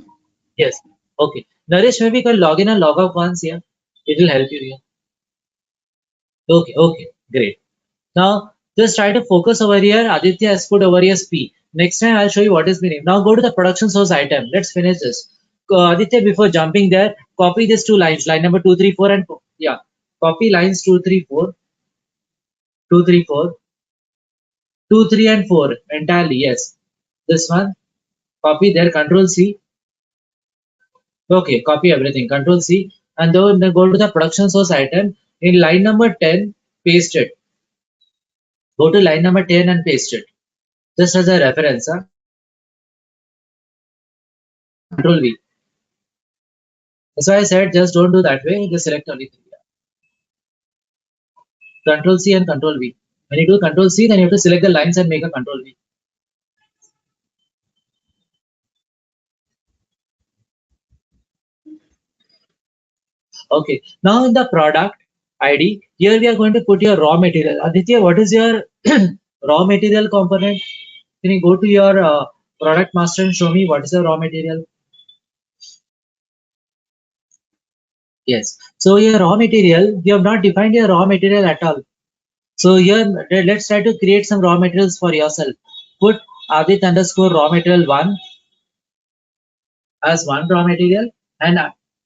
Yes. Okay. Naresh, maybe you can log in and log out once here. It will help you here. Okay, okay, great. Now just try to focus over here. Aditya has put over here P. Next time I'll show you what is meaning. Now go to the production source item. Let's finish this. Aditya, before jumping there, copy these two lines, line number 2, 3, 4, and 4. Yeah. Copy lines 2, 3, 4, 2, 3, 4, 2, 3, and 4 entirely. Yes. This one. Copy there. Control C. Okay. Copy everything. Control C. And then go to the production source item. In line number 10, paste it. Go to line number 10 and paste it. Just as a reference. Huh? Control V. That's why I said just don't do that way. Just select only three. Control C and Control V. When you do Control C, then you have to select the lines and make a Control V. Okay. Now in the product ID, here we are going to put your raw material. Aditya, what is your raw material component? Can you go to your product master and show me what is the raw material? Yes. So your raw material, you have not defined your raw material at all. So here, let's try to create some raw materials for yourself. Put Adit underscore raw material 1 as one raw material and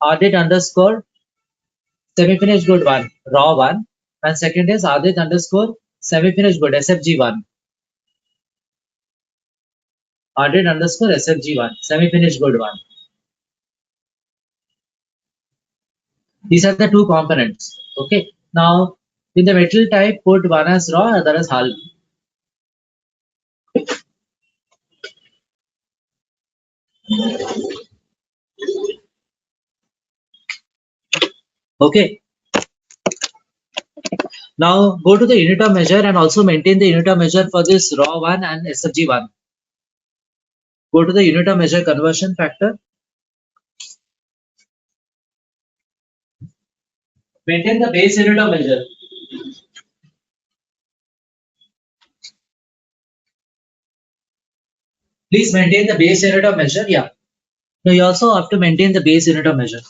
Adit underscore semi-finished good 1, raw 1, and second is Adit underscore semi-finished good SFG1, Adit underscore SFG1, semi-finished good 1. These are the two components. Okay. Now in the metal type, put one as raw, other as hull. Okay. Now go to the unit of measure and also maintain the unit of measure for this raw 1 and SFG1. Go to the unit of measure conversion factor. Maintain the base unit of measure. Please maintain the base unit of measure. Yeah. Now you also have to maintain the base unit of measure.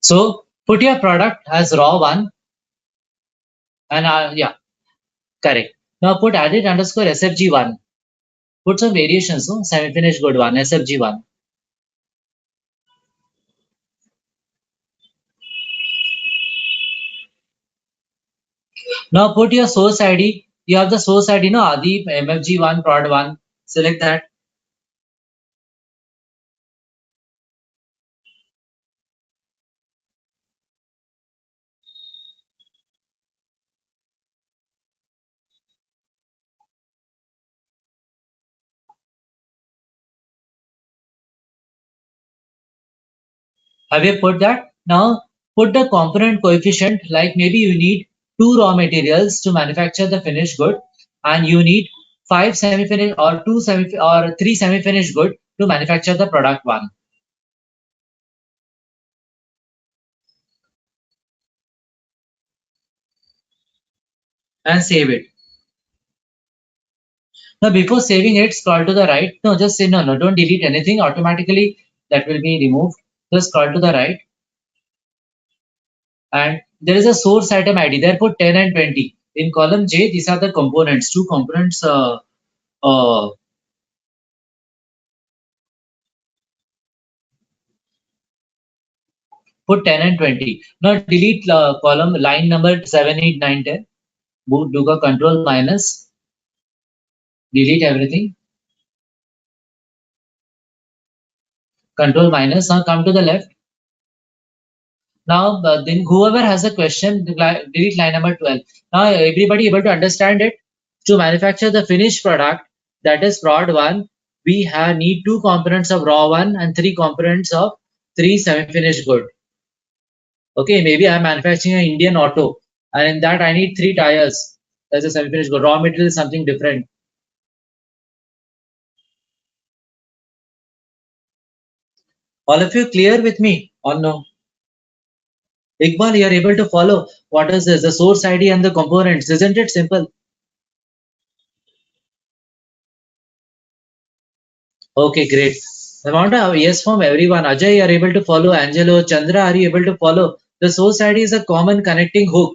So put your product as raw one and yeah, correct. Now put added underscore SFG1. Put some variations, no? Semi-finished good one, SFG1. Now put your source ID. You have the source ID, no? Adi MFG1 prod 1. Select that. Have you put that? Now put the component coefficient, like maybe you need 2 raw materials to manufacture the finished good, and you need 5 semi-finished or 3 semi-finished good to manufacture the product 1. And save it. Now before saving it, scroll to the right. No, just say no, don't delete anything. Automatically that will be removed. Just scroll to the right. And there is a source item ID. There put 10 and 20. In column J, these are the components. 2 components. Put 10 and 20. Now delete column line number 7, 8, 9, 10. Do the control minus. Delete everything. Control minus. Now come to the left. Now then whoever has a question, delete line number 12. Now everybody able to understand it. To manufacture the finished product, that is prod 1, we need 2 components of raw 1 and 3 components of 3 semi-finished good. Okay, maybe I am manufacturing an Indian auto, and in that I need 3 tires. That's a semi-finished good. Raw material is something different. All of you clear with me or no? Iqbal, you are able to follow what is this? The source ID and the components. Isn't it simple? Okay, great. I want a yes from everyone. Ajay, you are able to follow. Angelo, Chandra, are you able to follow? The source ID is a common connecting hook.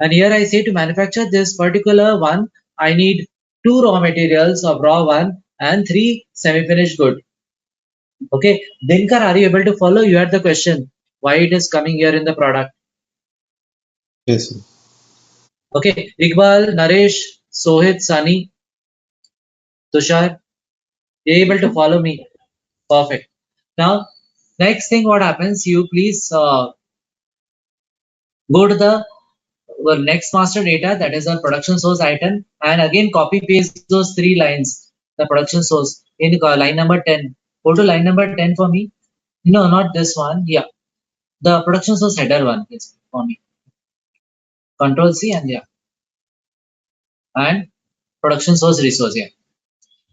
And here I say to manufacture this particular one, I need 2 raw materials of raw 1 and 3 semi-finished good. Okay. Dinkar, are you able to follow? You had the question. Why it is coming here in the product? Yes, sir. Okay. Iqbal, Naresh, Sohit, Sani, Tushar, you able to follow me? Perfect. Now, next thing what happens, you please go to the next master data, that is a production source item, and again copy paste those 3 lines, the production source in line number 10. Go to line number 10 for me. No, not this one. Yeah, the production source header one is for me. Control C and yeah, and production source resource. Yeah,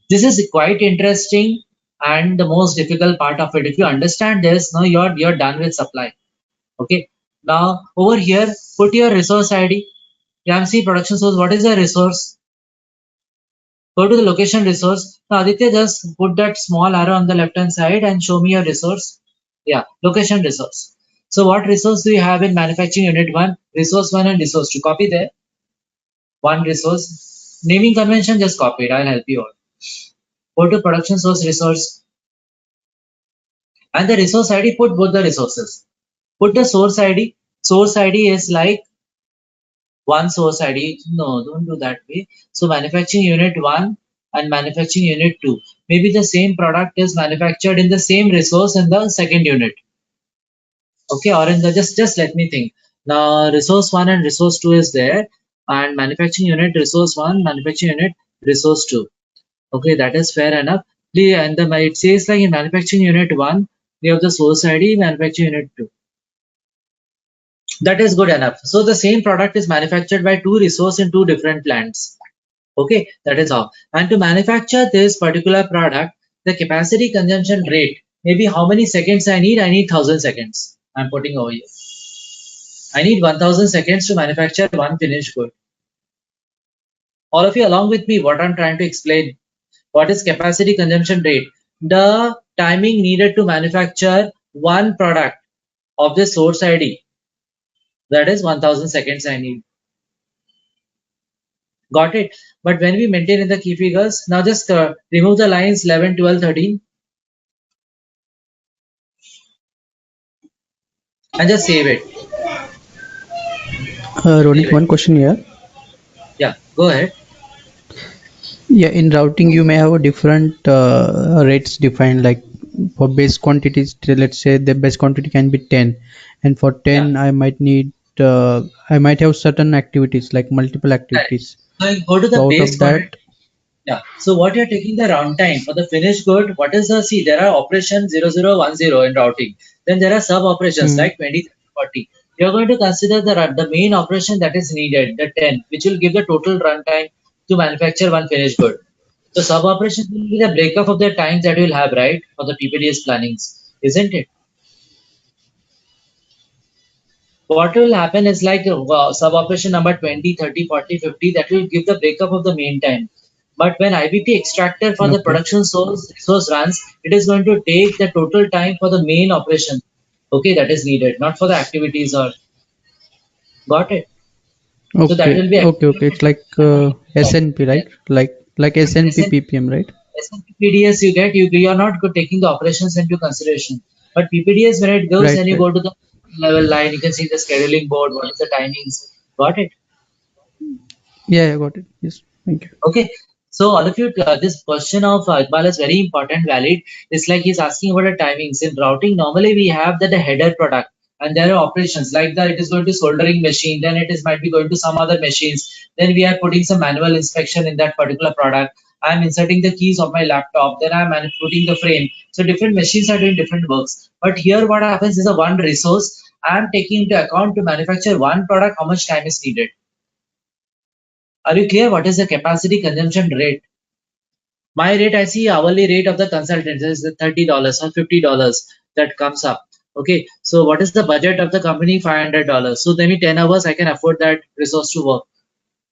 this is quite interesting and the most difficult part of it. If you understand this, now you're done with supply. Okay. Now over here, put your resource ID. YAMC production source. What is the resource? Go to the location resource. Now Aditya, just put that small arrow on the left hand side and show me your resource. Yeah, location resource. So what resource do you have in manufacturing unit 1? Resource 1 and resource 2. Copy there. One resource. Naming convention, just copy it. I'll help you out. Go to production source resource. And the resource ID, put both the resources. Put the source ID. Source ID is like one source ID. No, don't do that way. So manufacturing unit 1 and manufacturing unit 2. Maybe the same product is manufactured in the same resource in the second unit. Okay, or in the just let me think. Now resource 1 and resource 2 is there, and manufacturing unit resource 1, manufacturing unit resource 2. Okay, that is fair enough. And it says like in manufacturing unit 1, we have the source ID, manufacturing unit 2. That is good enough. So the same product is manufactured by two resources in two different plants. Okay, that is how. And to manufacture this particular product, the capacity consumption rate, maybe how many seconds I need? I need 1000 seconds. I'm putting over here. I need 1000 seconds to manufacture one finished good. All of you along with me, what I'm trying to explain. What is capacity consumption rate? The timing needed to manufacture one product of the source ID. That is 1000 seconds I need. Got it? But when we maintain in the key figures, now just remove the lines 11, 12, 13 and just save it. Ronit, Save it. one question here. Yeah, go ahead. Yeah, in routing you may have a different rates defined, like for base quantities, let's say the base quantity can be 10, and for 10 Yeah, I might need I might have certain activities like multiple correct. activities. So you go to the So out base of quantity. that, Yeah. So what you're taking the runtime for the finished good, what is the, see, there are operations 0010 in routing. Then there are sub operations hmm, like 20, 30, 40. You're going to consider the main operation that is needed, the 10, which will give the total runtime to manufacture one finished good. So sub operations will be the breakup of the times that you'll have, right, for the PPDS plannings, isn't it? What will happen is like sub operation number 20, 30, 40, 50, that will give the breakup of the main time. But when IBP extractor for the okay, production source resource runs, it is going to take the total time for the main operation. Okay, that is needed, not for the activities or got it. So that will be okay. It's like SNP, yes. right? Like SNP SN, PPM, right? PPDS you get, you are not taking the operations into consideration. But PPDS, when it goes Right, and you right. go to the level line, you can see the scheduling board, what is the timings. Got it? Yeah, I got it. Yes, thank you. Okay, so all of you, this question of Iqbal is very important, valid. It's like he's asking about the timings. In routing, normally we have that the header product and there are operations like that it is going to soldering machine, then it is might be going to some other machines. Then we are putting some manual inspection in that particular product. I'm inserting the keys of my laptop, then I'm putting the frame. So different machines are doing different works. But here what happens is a one resource. I'm taking into account to manufacture one product, how much time is needed. Are you clear? What is the capacity consumption rate? My rate, I see hourly rate of the consultant is $30 or $50 that comes up. Okay, so what is the budget of the company? $500. So maybe 10 hours I can afford that resource to work.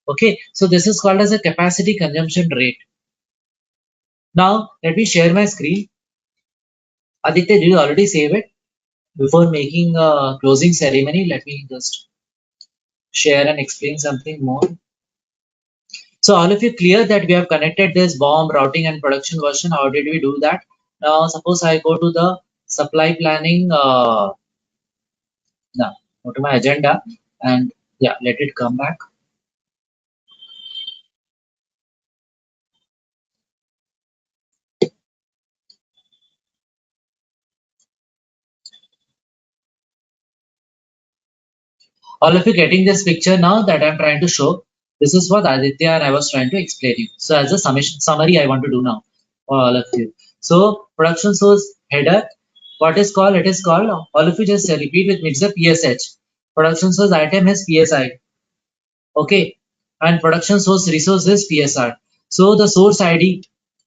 Okay, so this is called as a capacity consumption rate. Now let me share my screen. Aditya, did you already save it? Before making a closing ceremony, let me just share and explain something more. So all of you clear that we have connected this BOM routing and production version. How did we do that? Now suppose I go to the supply planning, now go to my agenda and yeah, let it come back. All of you getting this picture now that I'm trying to show. This is what Aditya and I was trying to explain you. So as a summary I want to do now for all of you. So production source header, what is called, it is called, all of you just repeat with me, it's a PSH. Production source item has PSI. Okay, and production source resource is PSR. So the source ID,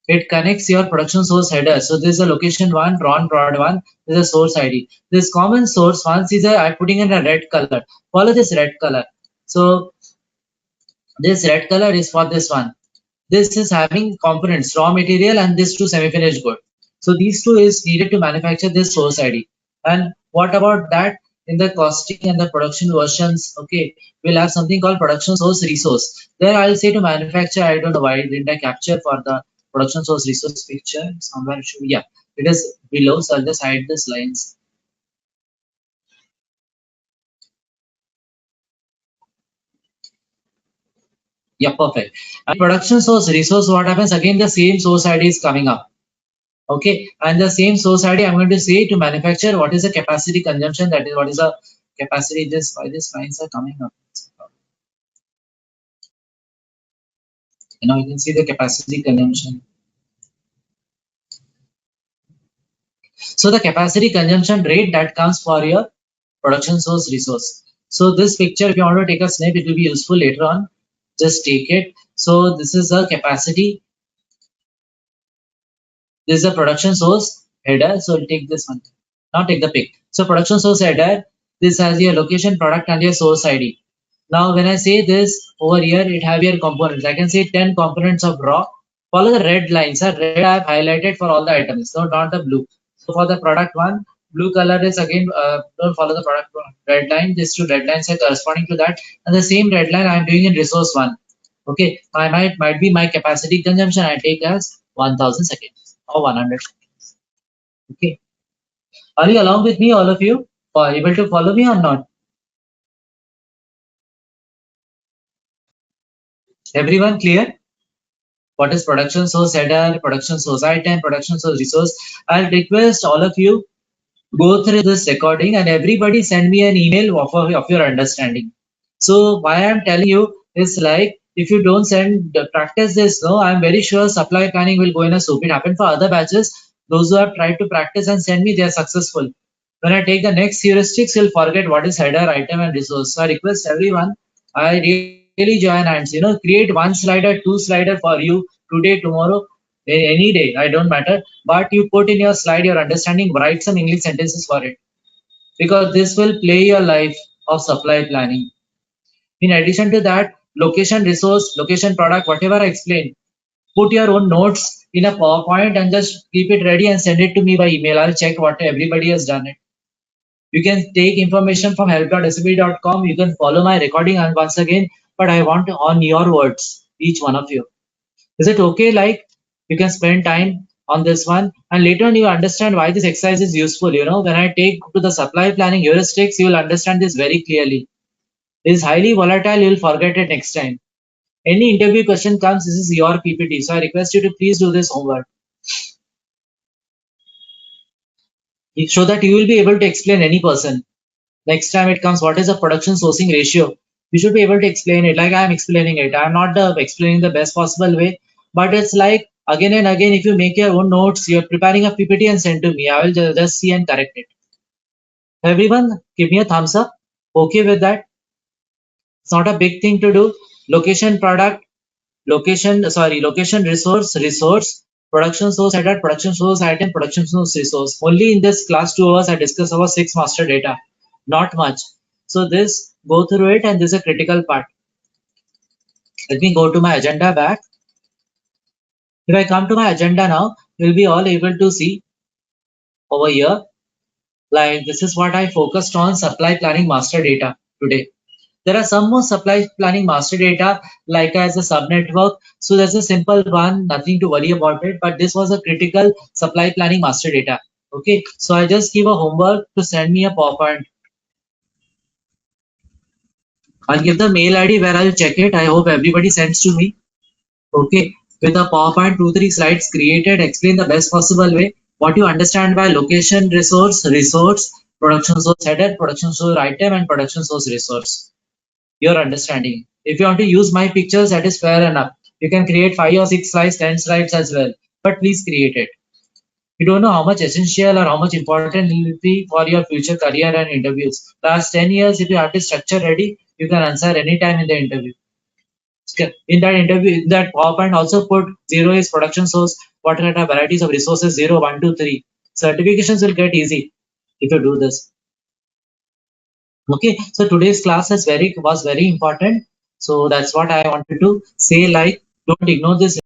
it connects your production source header. So this is a location one, RON prod one, this is a source ID. This common source once is a, I'm putting in a red color. Follow this red color. So this red color is for this one. This is having components, raw material and this two semi-finished good. So these two is needed to manufacture this source ID. And what about that in the costing and the production versions? Okay, we'll have something called production source resource. There I'll say to manufacture, I don't know why didn't I capture for the production source resource picture somewhere it should be, yeah, it is below, so I'll just hide this lines. Yeah, perfect. And production source resource, what happens again, the same source ID is coming up. Okay, and the same source ID I'm going to say to manufacture what is the capacity consumption, that is what is the capacity, this why these lines are coming up. You know, you can see the capacity consumption. So the capacity consumption rate that comes for your production source resource. So this picture, if you want to take a snap, it will be useful later on. Just take it. So this is the capacity. This is the production source header. So I'll take this one. Now take the pic. So production source header. This has your location, product, and your source ID. Now when I say this over here, it have your components. I can say 10 components of raw. Follow the red lines. Red I have highlighted for all the items, so not the blue. So for the product one, blue color is again, don't follow the product one. Red line. These two red lines are corresponding to that, and the same red line I am doing in resource one. Okay, might be my capacity consumption. I take as 1000 seconds or 100 seconds. Okay, are you along with me, all of you? Are able to follow me or not? Everyone clear? What is production source header, production source item, production source resource? I'll request all of you go through this recording and everybody send me an email of your understanding. So why I'm telling you is like, if you don't practice this, no, I'm very sure supply planning will go in a soup. It happened for other batches. Those who have tried to practice and send me, they are successful. When I take the next heuristics, you'll forget what is header, item, and resource. So I request everyone, I really join hands. Create one slider, two slider for you today, tomorrow, any day. I don't matter. But you put in your slide your understanding. Write some English sentences for it, because this will play your life of supply planning. In addition to that, location, resource, location, product, whatever I explained, put your own notes in a PowerPoint and just keep it ready and send it to me by email. I'll check what everybody has done it. You can take information from help.sap.com. You can follow my recording and once again, but I want on your words, each one of you. Is it okay? Like, you can spend time on this one and later on you understand why this exercise is useful. When I take to the supply planning heuristics, you will understand this very clearly. It is highly volatile. You will forget it next time. Any interview question comes, this is your PPT. So I request you to please do this homework, so that you will be able to explain any person. Next time it comes, what is the production sourcing ratio? You should be able to explain it like I am explaining it. I am not explaining the best possible way, but it's like again and again, if you make your own notes, you're preparing a PPT and send to me. I will just see and correct it. Everyone, give me a thumbs up. Okay with that? It's not a big thing to do. Location, product, location, resource, production source header, production source item, production source resource. Only in this class 2 hours I discussed about 6 master data, not much. So this, go through it, and this is a critical part. Let me go to my agenda back. If I come to my agenda now, you'll be all able to see over here, like this is what I focused on, supply planning master data today. There are some more supply planning master data, like as a subnetwork. So that's a simple one, nothing to worry about it. But this was a critical supply planning master data. Okay, so I just give a homework to send me a PowerPoint. I'll give the mail ID where I'll check it. I hope everybody sends to me. Okay, with a PowerPoint 2-3 slides created, explain the best possible way what you understand by location, resource, production source header, production source item, and production source resource. Your understanding. If you want to use my pictures, that is fair enough. You can create 5 or 6 slides, 10 slides as well, but please create it. You don't know how much essential or how much important it will be for your future career and interviews. Last 10 years, if you have this structure ready, you can answer anytime in the interview. In that interview, in that PowerPoint also put 0 is production source, what kind of varieties of resources, 0, 1, 2, 3. Certifications will get easy if you do this. Okay, so today's class was very important. So that's what I wanted to say, like, don't ignore this